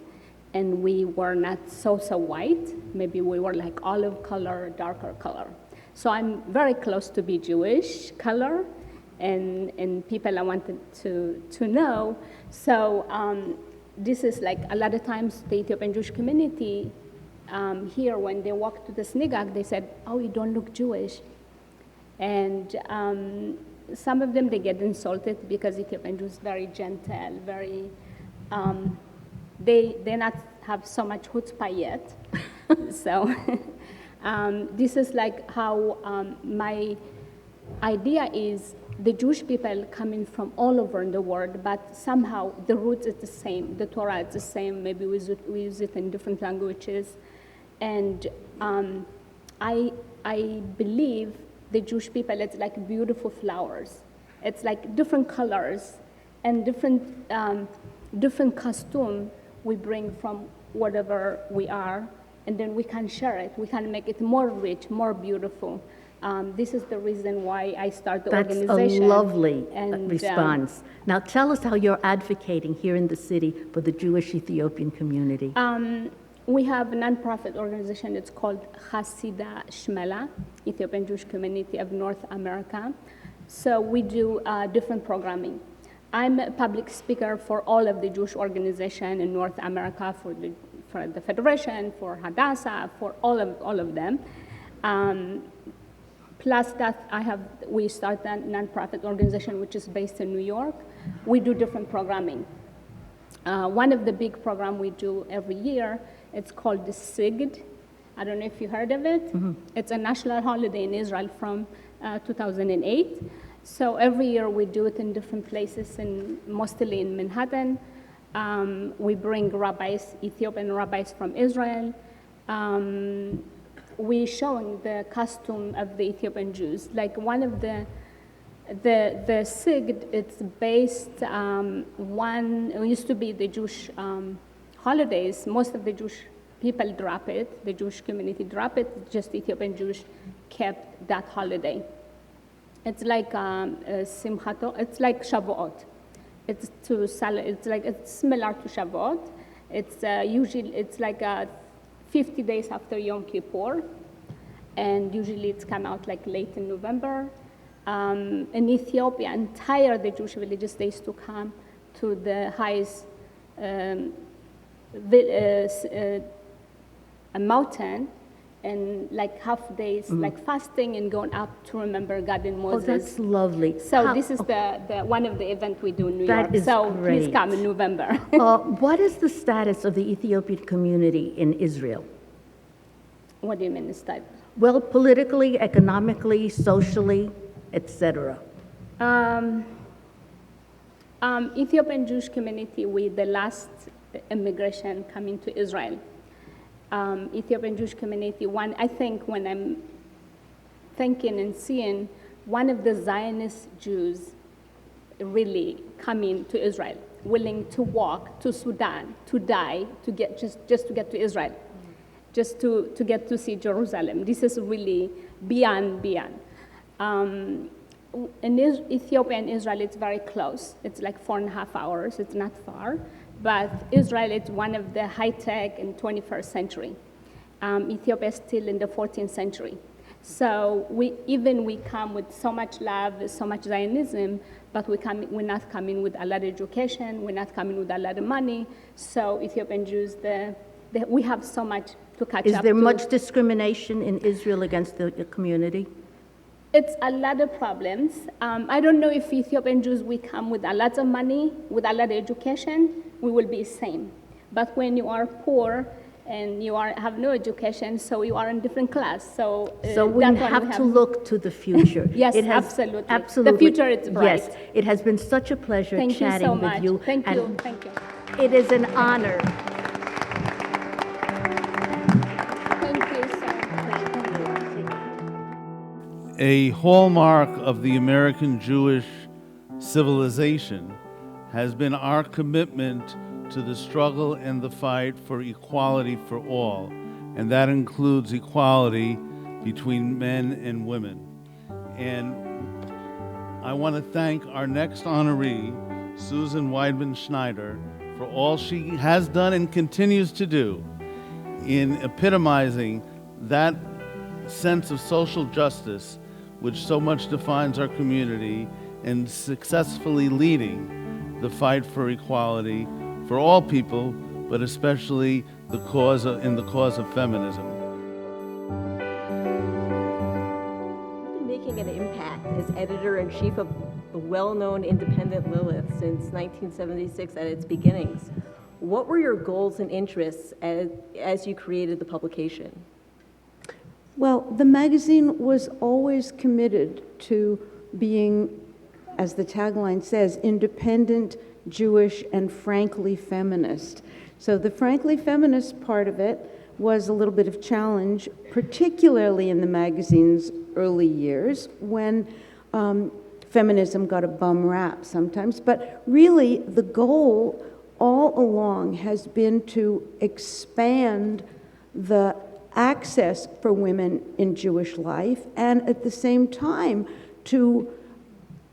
Speaker 16: and we were not so white. Maybe we were like olive color, darker color. So I'm very close to be Jewish color, and people I wanted to know. So this is like a lot of times the Ethiopian Jewish community here, when they walk to the synagogue, they said, oh, you don't look Jewish. And some of them, they get insulted because Ethiopian Jews very gentle, very, they not have so much chutzpah yet. So this is like how my idea is the Jewish people coming from all over in the world, but somehow the roots is the same. The Torah is the same. Maybe we use it in different languages. And I believe the Jewish people, it's like beautiful flowers. It's like different colors and different costume we bring from whatever we are, and then we can share it. We can make it more rich, more beautiful. This is the reason why I started the organization.
Speaker 15: That's a lovely response. Now tell us how you're advocating here in the city for the Jewish Ethiopian community.
Speaker 16: We have a nonprofit organization. It's called Hasida Shmela, Ethiopian Jewish Community of North America. So we do different programming. I'm a public speaker for all of the Jewish organization in North America, for the Federation, for Hadassah, for all of them. Plus that, we started a nonprofit organization which is based in New York. We do different programming. One of the big programs we do every year, it's called the SIGD. I don't know if you heard of it. Mm-hmm. It's a national holiday in Israel from 2008. So every year we do it in different places, mostly in Manhattan. We bring rabbis, Ethiopian rabbis from Israel. We showing the costume of the Ethiopian Jews. Like one of the SIGD, it's based it used to be the Jewish holidays. Most of the Jewish people drop it, the Jewish community drop it, just Ethiopian Jewish kept that holiday. It's like Simchato, it's like Shavuot. It's similar to Shavuot. It's it's like 50 days after Yom Kippur, and usually it's come out like late in November. In Ethiopia, the Jewish villages, they used to come to the highest mountain, and like half days, like fasting and going up to remember God and Moses.
Speaker 15: Oh, that's lovely.
Speaker 16: So this is the one of the events we do in New York. So
Speaker 15: great.
Speaker 16: Please come in November.
Speaker 15: What is the status of the Ethiopian community in Israel?
Speaker 16: What do you mean the status?
Speaker 15: Well, politically, economically, socially, etc.
Speaker 16: Ethiopian Jewish community, we the last immigration coming to Israel. Ethiopian Jewish community, I think when I'm thinking and seeing one of the Zionist Jews really coming to Israel, willing to walk to Sudan, to die, to get just to get to Israel, just to get to see Jerusalem. This is really beyond. In Ethiopia and Israel, it's very close. It's like 4.5 hours. It's not far. But Israel is one of the high-tech in 21st century. Ethiopia is still in the 14th century. So we come with so much love, so much Zionism, but we're not coming with a lot of education. We're not coming with a lot of money. So Ethiopian Jews, we have so much to catch up to.
Speaker 15: Is there much discrimination in Israel against the community?
Speaker 16: It's a lot of problems. I don't know if Ethiopian Jews, we come with a lot of money, with a lot of education, we will be the same. But when you are poor and you have no education, so you are in different class. So
Speaker 15: we have to look to the future.
Speaker 16: Yes, absolutely. The future is bright.
Speaker 15: Yes, it has been such a pleasure chatting with you.
Speaker 16: Thank you.
Speaker 15: It is an honor.
Speaker 4: A hallmark of the American Jewish civilization has been our commitment to the struggle and the fight for equality for all, and that includes equality between men and women. And I want to thank our next honoree, Susan Weidman Schneider, for all she has done and continues to do in epitomizing that sense of social justice which so much defines our community, and successfully leading the fight for equality for all people, but especially the cause of feminism.
Speaker 17: You've been making an impact as editor-in-chief of the well-known independent Lilith since 1976 at its beginnings. What were your goals and interests as you created the publication?
Speaker 18: Well, the magazine was always committed to being, as the tagline says, independent, Jewish, and frankly feminist. So the frankly feminist part of it was a little bit of challenge, particularly in the magazine's early years when feminism got a bum rap sometimes. But really, the goal all along has been to expand the access for women in Jewish life, and at the same time to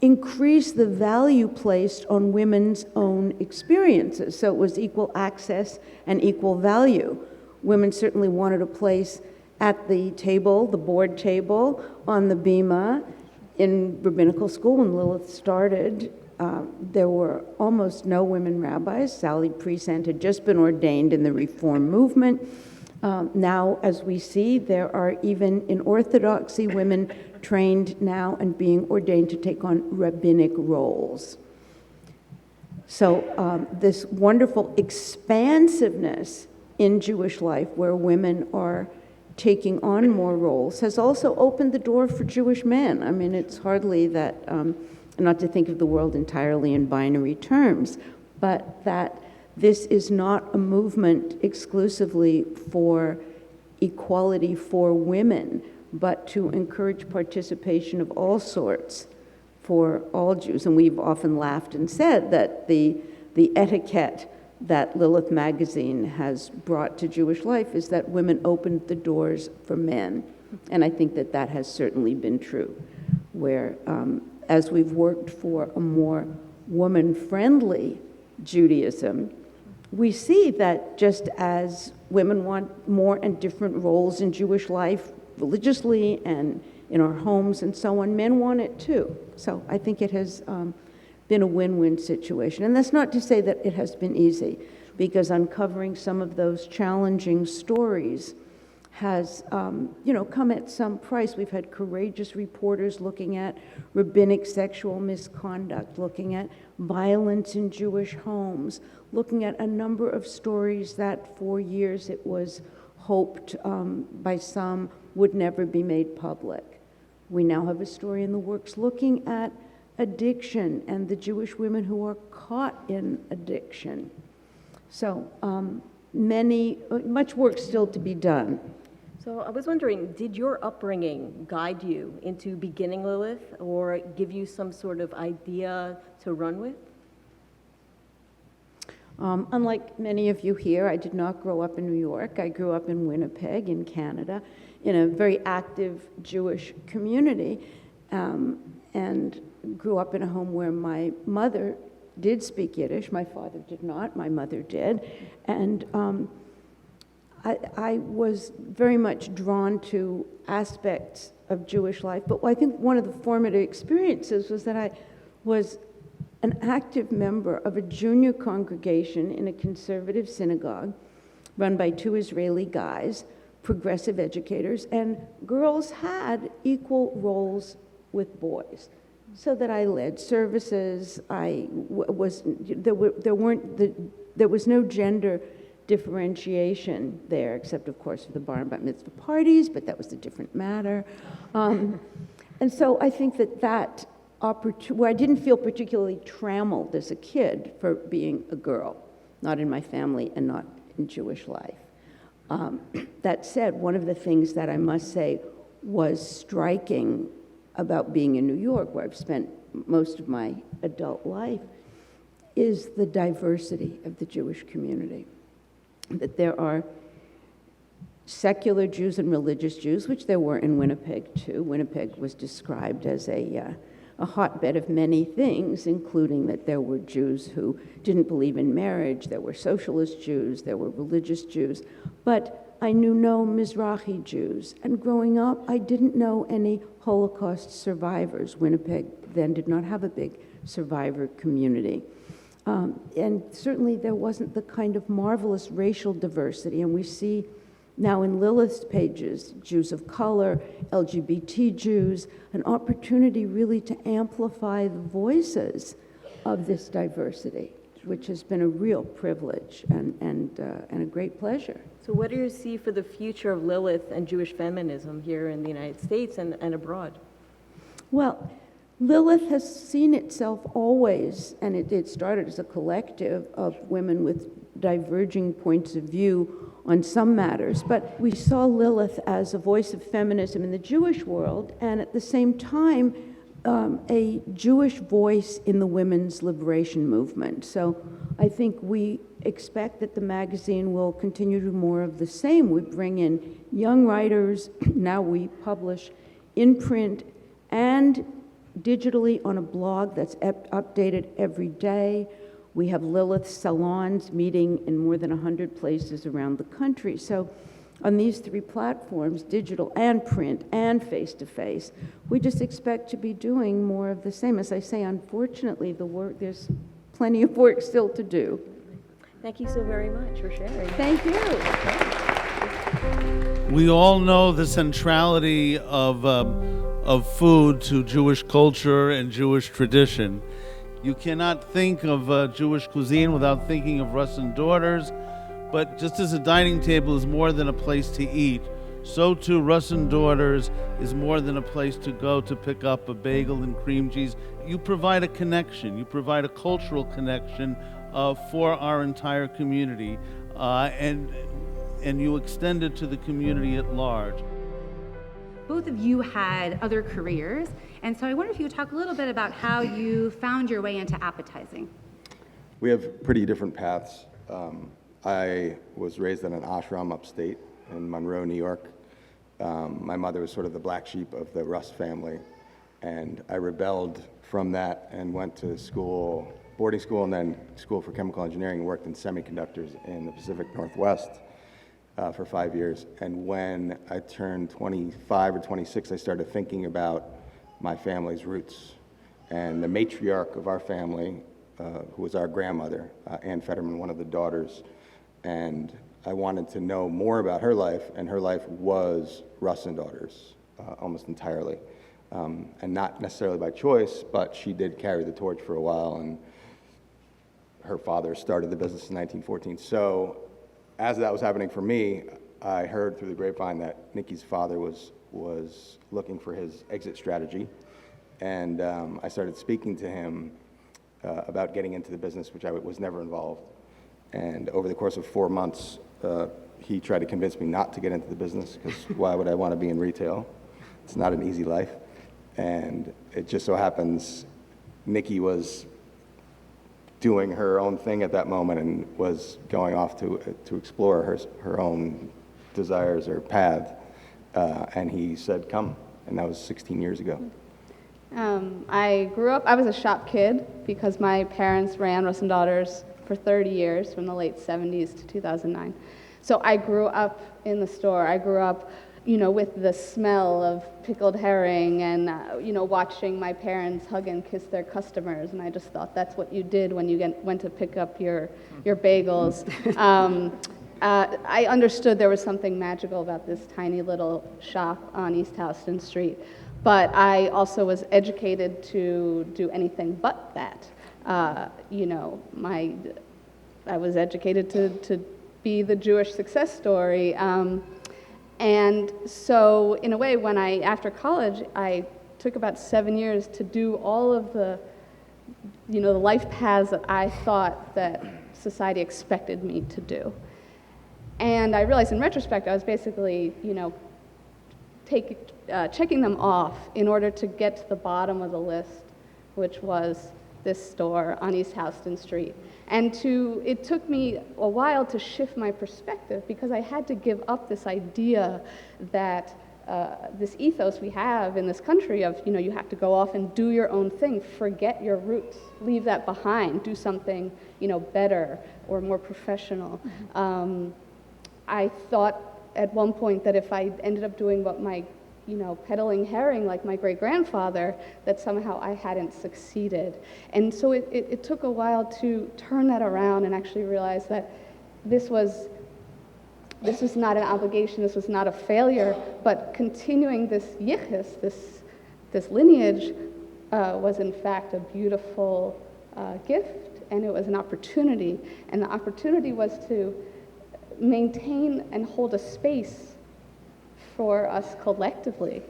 Speaker 18: increase the value placed on women's own experiences. So it was equal access and equal value. Women certainly wanted a place at the table, the board table, on the bima. In rabbinical school, when Lilith started, there were almost no women rabbis. Sally Present had just been ordained in the Reform movement. Now, as we see, there are even in Orthodoxy women trained now and being ordained to take on rabbinic roles. So this wonderful expansiveness in Jewish life, where women are taking on more roles, has also opened the door for Jewish men. I mean, it's hardly that, not to think of the world entirely in binary terms, but that this is not a movement exclusively for equality for women, but to encourage participation of all sorts for all Jews. And we've often laughed and said that the etiquette that Lilith magazine has brought to Jewish life is that women opened the doors for men. And I think that that has certainly been true, where as we've worked for a more woman-friendly Judaism, we see that just as women want more and different roles in Jewish life, religiously and in our homes and so on, men want it too. So I think it has been a win-win situation. And that's not to say that it has been easy, because uncovering some of those challenging stories has, come at some price. We've had courageous reporters looking at rabbinic sexual misconduct, looking at violence in Jewish homes, looking at a number of stories that for years it was hoped by some would never be made public. We now have a story in the works looking at addiction and the Jewish women who are caught in addiction. So much work still to be done.
Speaker 17: So I was wondering, did your upbringing guide you into beginning Lilith or give you some sort of idea to run with?
Speaker 18: Unlike many of you here, I did not grow up in New York. I grew up in Winnipeg in Canada in a very active Jewish community, and grew up in a home where my mother did speak Yiddish. My father did not. My mother did. And I was very much drawn to aspects of Jewish life. But I think one of the formative experiences was that I was an active member of a junior congregation in a conservative synagogue run by two Israeli guys, progressive educators, and girls had equal roles with boys. So that I led services. There was no gender differentiation there, except of course for the bar and bat mitzvah parties, but that was a different matter. And so I think that where I didn't feel particularly trammeled as a kid for being a girl, not in my family and not in Jewish life. That said, one of the things that I must say was striking about being in New York, where I've spent most of my adult life, is the diversity of the Jewish community. That there are secular Jews and religious Jews, which there were in Winnipeg too. Winnipeg was described as a hotbed of many things, including that there were Jews who didn't believe in marriage, there were socialist Jews, there were religious Jews, but I knew no Mizrahi Jews, and growing up, I didn't know any Holocaust survivors. Winnipeg then did not have a big survivor community. And certainly there wasn't the kind of marvelous racial diversity, and we see now in Lilith's pages, Jews of color, LGBT Jews, an opportunity really to amplify the voices of this diversity, which has been a real privilege and a great pleasure.
Speaker 17: So what do you see for the future of Lilith and Jewish feminism here in the United States and abroad?
Speaker 18: Well, Lilith has seen itself always, and it started as a collective of women with diverging points of view on some matters, but we saw Lilith as a voice of feminism in the Jewish world, and at the same time, a Jewish voice in the women's liberation movement. So I think we expect that the magazine will continue to do more of the same. We bring in young writers. Now we publish in print and digitally on a blog that's updated every day. We have Lilith salons meeting in more than 100 places around the country. So on these three platforms, digital and print and face-to-face, we just expect to be doing more of the same. As I say, unfortunately, there's plenty of work still to do.
Speaker 17: Thank you so very much for sharing.
Speaker 18: Thank you.
Speaker 4: We all know the centrality of food to Jewish culture and Jewish tradition. You cannot think of Jewish cuisine without thinking of Russ and Daughters, but just as a dining table is more than a place to eat, so too Russ and Daughters is more than a place to go to pick up a bagel and cream cheese. You provide a connection, you provide a cultural connection for our entire community, and you extend it to the community at large.
Speaker 19: Both of you had other careers, and so I wonder if you could talk a little bit about how you found your way into appetizing.
Speaker 20: We have pretty different paths. I was raised in an ashram upstate in Monroe, New York. My mother was sort of the black sheep of the Russ family, and I rebelled from that and went to school, boarding school, and then school for chemical engineering, and worked in semiconductors in the Pacific Northwest for 5 years. And when I turned 25 or 26, I started thinking about my family's roots. And the matriarch of our family, who was our grandmother, Ann Federman, one of the daughters, and I wanted to know more about her life, and her life was Russ and Daughters, almost entirely. And not necessarily by choice, but she did carry the torch for a while, and her father started the business in 1914. So as that was happening for me, I heard through the grapevine that Nikki's father was looking for his exit strategy, and I started speaking to him about getting into the business, which I was never involved. And over the course of 4 months, he tried to convince me not to get into the business, because why would I want to be in retail? It's not an easy life. And it just so happens Nikki was doing her own thing at that moment and was going off to explore her own desires or path. And he said, come. And that was 16 years ago.
Speaker 21: I grew up, I was a shop kid because my parents ran Russ and Daughters for 30 years, from the late 70s to 2009. So I grew up in the store. I grew up, with the smell of pickled herring and, watching my parents hug and kiss their customers. And I just thought that's what you did when you went to pick up your bagels. I understood there was something magical about this tiny little shop on East Houston Street. But I also was educated to do anything but that. I was educated to be the Jewish success story. And so in a way, after college, I took about 7 years to do all of the life paths that I thought that society expected me to do. And I realized in retrospect, I was basically, checking them off in order to get to the bottom of the list, which was this store on East Houston Street. And it took me a while to shift my perspective, because I had to give up this idea that this ethos we have in this country of, you have to go off and do your own thing, forget your roots, leave that behind, do something, better or more professional. I thought at one point that if I ended up doing what my peddling herring like my great-grandfather, that somehow I hadn't succeeded. And so it took a while to turn that around and actually realize that this was not an obligation, this was not a failure, but continuing this yichus, this lineage, was in fact a beautiful gift, and it was an opportunity. And the opportunity was to maintain and hold a space for us collectively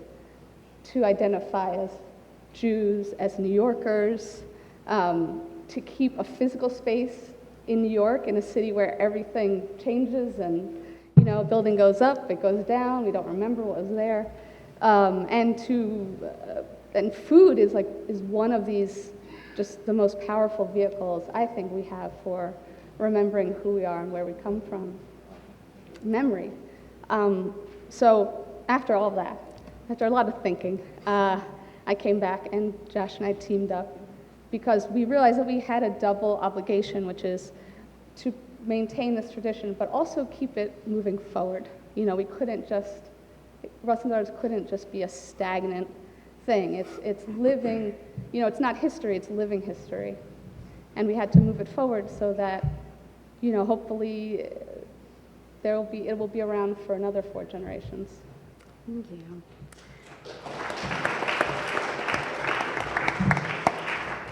Speaker 21: to identify as Jews, as New Yorkers, to keep a physical space in New York, in a city where everything changes and, you know, a building goes up, it goes down, we don't remember what was there. And food is one of these, just the most powerful vehicles I think we have for remembering who we are and where we come from. Memory. So after all that, after a lot of thinking, I came back and Josh and I teamed up because we realized that we had a double obligation, which is to maintain this tradition, but also keep it moving forward. You know, we couldn't just, Russ and Daughters couldn't just be a stagnant thing. It's living, you know, it's not history, it's living history. And we had to move it forward so that, you know, hopefully it will be around for another 4 generations.
Speaker 19: Thank you.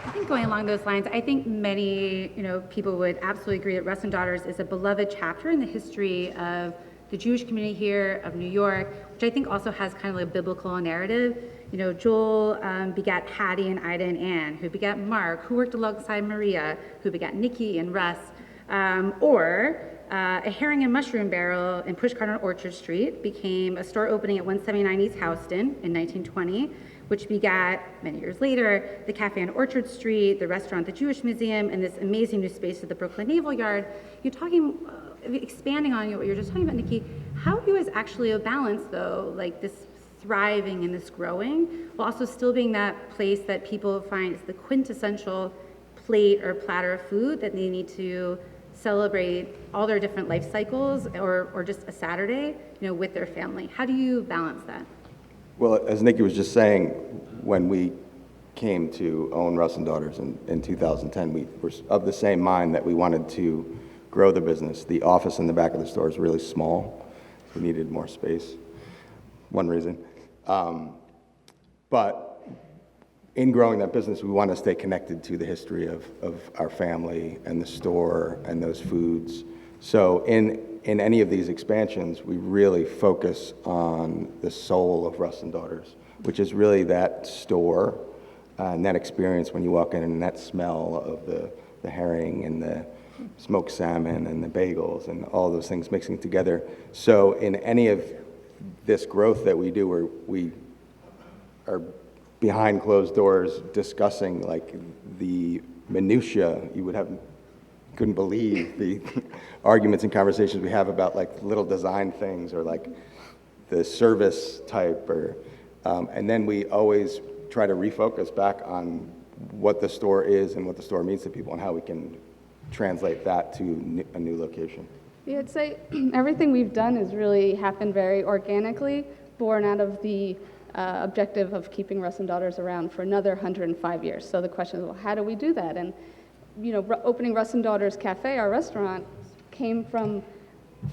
Speaker 19: I think going along those lines, I think many, you know, people would absolutely agree that Russ and Daughters is a beloved chapter in the history of the Jewish community here, of New York, which I think also has kind of like a biblical narrative. You know, Joel begat Hattie and Ida and Ann, who begat Mark, who worked alongside Maria, who begat Nikki and Russ, a herring and mushroom barrel in Pushcart on Orchard Street became a store opening at 179 East Houston in 1920, which begat, many years later, the Café on Orchard Street, the restaurant, the Jewish Museum, and this amazing new space at the Brooklyn Naval Yard. You're talking, expanding on what you were just talking about, Nikki, how do you guys actually balance, though, like this thriving and this growing, while also still being that place that people find is the quintessential plate or platter of food that they need to celebrate all their different life cycles or just a Saturday, you know, with their family? How do you balance that?
Speaker 20: Well, as Nikki was just saying, when we came to own Russ and Daughters in 2010, we were of the same mind that we wanted to grow the business. The office in the back of the store is really small. We needed more space, one reason. But in growing that business, we want to stay connected to the history of our family and the store and those foods. So in any of these expansions, we really focus on the soul of Russ and Daughters, which is really that store and that experience when you walk in and that smell of the herring and the smoked salmon and the bagels and all those things mixing together. So in any of this growth that we do, where we are behind closed doors discussing like the minutia, couldn't believe the arguments and conversations we have about like little design things or like the service type and then we always try to refocus back on what the store is and what the store means to people and how we can translate that to a new location.
Speaker 21: Yeah, I'd say everything we've done has really happened very organically, born out of the objective of keeping Russ and Daughters around for another 105 years. So the question is, well, how do we do that? And, you know, opening Russ and Daughters Café, our restaurant, came from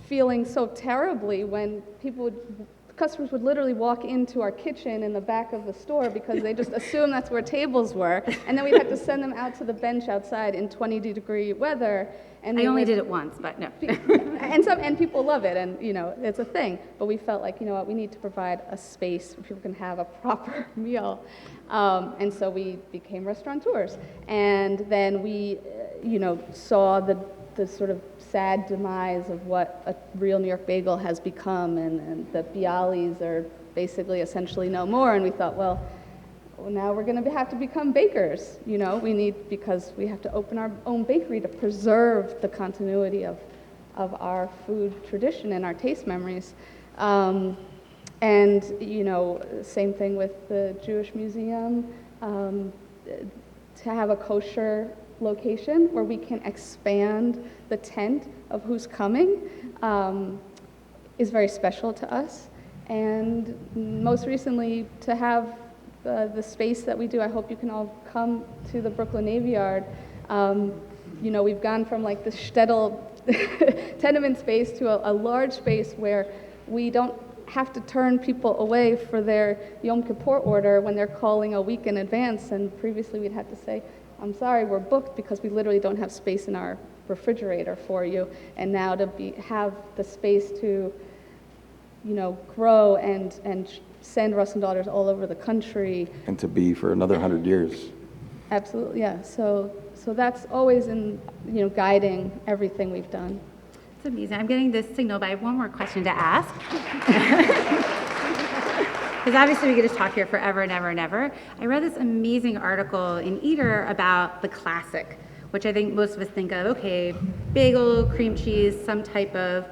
Speaker 21: feeling so terribly when customers would literally walk into our kitchen in the back of the store because they just assumed that's where tables were, and then we'd have to send them out to the bench outside in 20-degree weather. And
Speaker 19: I only did it once, but no.
Speaker 21: and people love it, and you know it's a thing. But we felt like, you know what, we need to provide a space where people can have a proper meal, and so we became restaurateurs. And then we, you know, saw the sort of sad demise of what a real New York bagel has become, and the Bialys are basically essentially no more. And we thought, well, now we're going to have to become bakers, you know, because we have to open our own bakery to preserve the continuity of our food tradition and our taste memories. And, you know, same thing with the Jewish Museum, to have a kosher location where we can expand the tent of who's coming is very special to us. And most recently, to have the space that we do, I hope you can all come to the Brooklyn Navy Yard. You know, we've gone from like the shtetl tenement space to a large space where we don't have to turn people away for their Yom Kippur order when they're calling a week in advance. And previously we'd have to say, I'm sorry, we're booked, because we literally don't have space in our refrigerator for you, and now to have the space to, grow and send Russ and daughters all over the country.
Speaker 20: And to be for another 100 years.
Speaker 21: Absolutely, yeah. So that's always in, guiding everything we've done.
Speaker 19: It's amazing. I'm getting this signal, but I have one more question to ask. Because obviously we could just talk here forever and ever and ever. I read this amazing article in Eater about the classic, which I think most of us think of, okay, bagel, cream cheese, some type of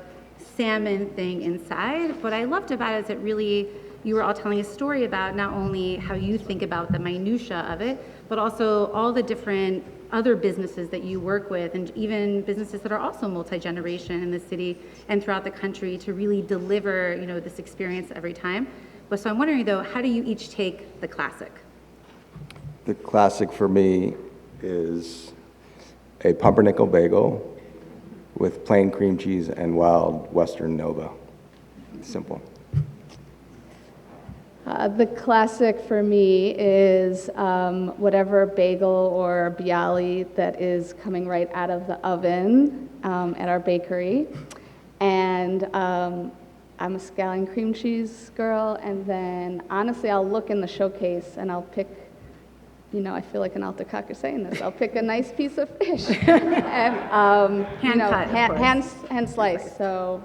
Speaker 19: salmon thing inside. What I loved about it is that really you were all telling a story about not only how you think about the minutia of it, but also all the different other businesses that you work with, and even businesses that are also multi-generation in the city and throughout the country to really deliver, this experience every time. But so I'm wondering though, how do you each take the classic?
Speaker 20: The classic for me is a pumpernickel bagel with plain cream cheese and wild Western Nova. Simple.
Speaker 21: The classic for me is whatever bagel or bialy that is coming right out of the oven at our bakery. And I'm a scallion cream cheese girl, and then honestly I'll look in the showcase and I'll pick, I feel like an Altacaca saying this, I'll pick a nice piece of fish and hand slice. So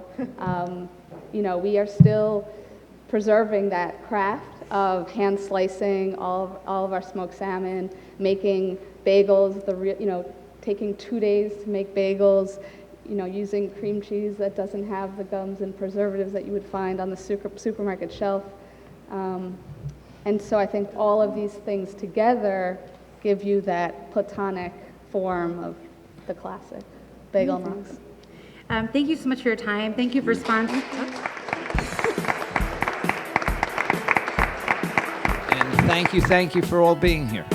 Speaker 21: we are still preserving that craft of hand slicing all of our smoked salmon, making bagels, taking 2 days to make bagels, using cream cheese that doesn't have the gums and preservatives that you would find on the supermarket shelf. And so I think all of these things together give you that platonic form of the classic bagel knots.
Speaker 19: Thank you so much for your time. Thank you for responding.
Speaker 1: And thank you for all being here.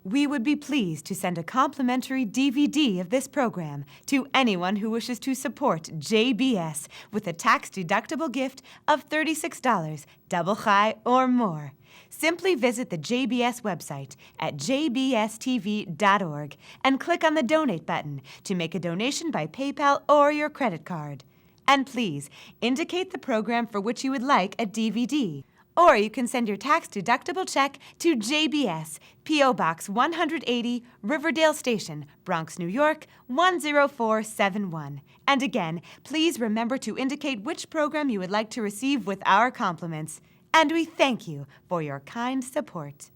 Speaker 2: We would be pleased to send a complimentary DVD of this program to anyone who wishes to support JBS with a tax-deductible gift of $36, double high or more. Simply visit the JBS website at jbstv.org and click on the Donate button to make a donation by PayPal or your credit card. And please indicate the program for which you would like a DVD. Or you can send your tax-deductible check to JBS, P.O. Box 180, Riverdale Station, Bronx, New York, 10471. And again, please remember to indicate which program you would like to receive with our compliments. And we thank you for your kind support.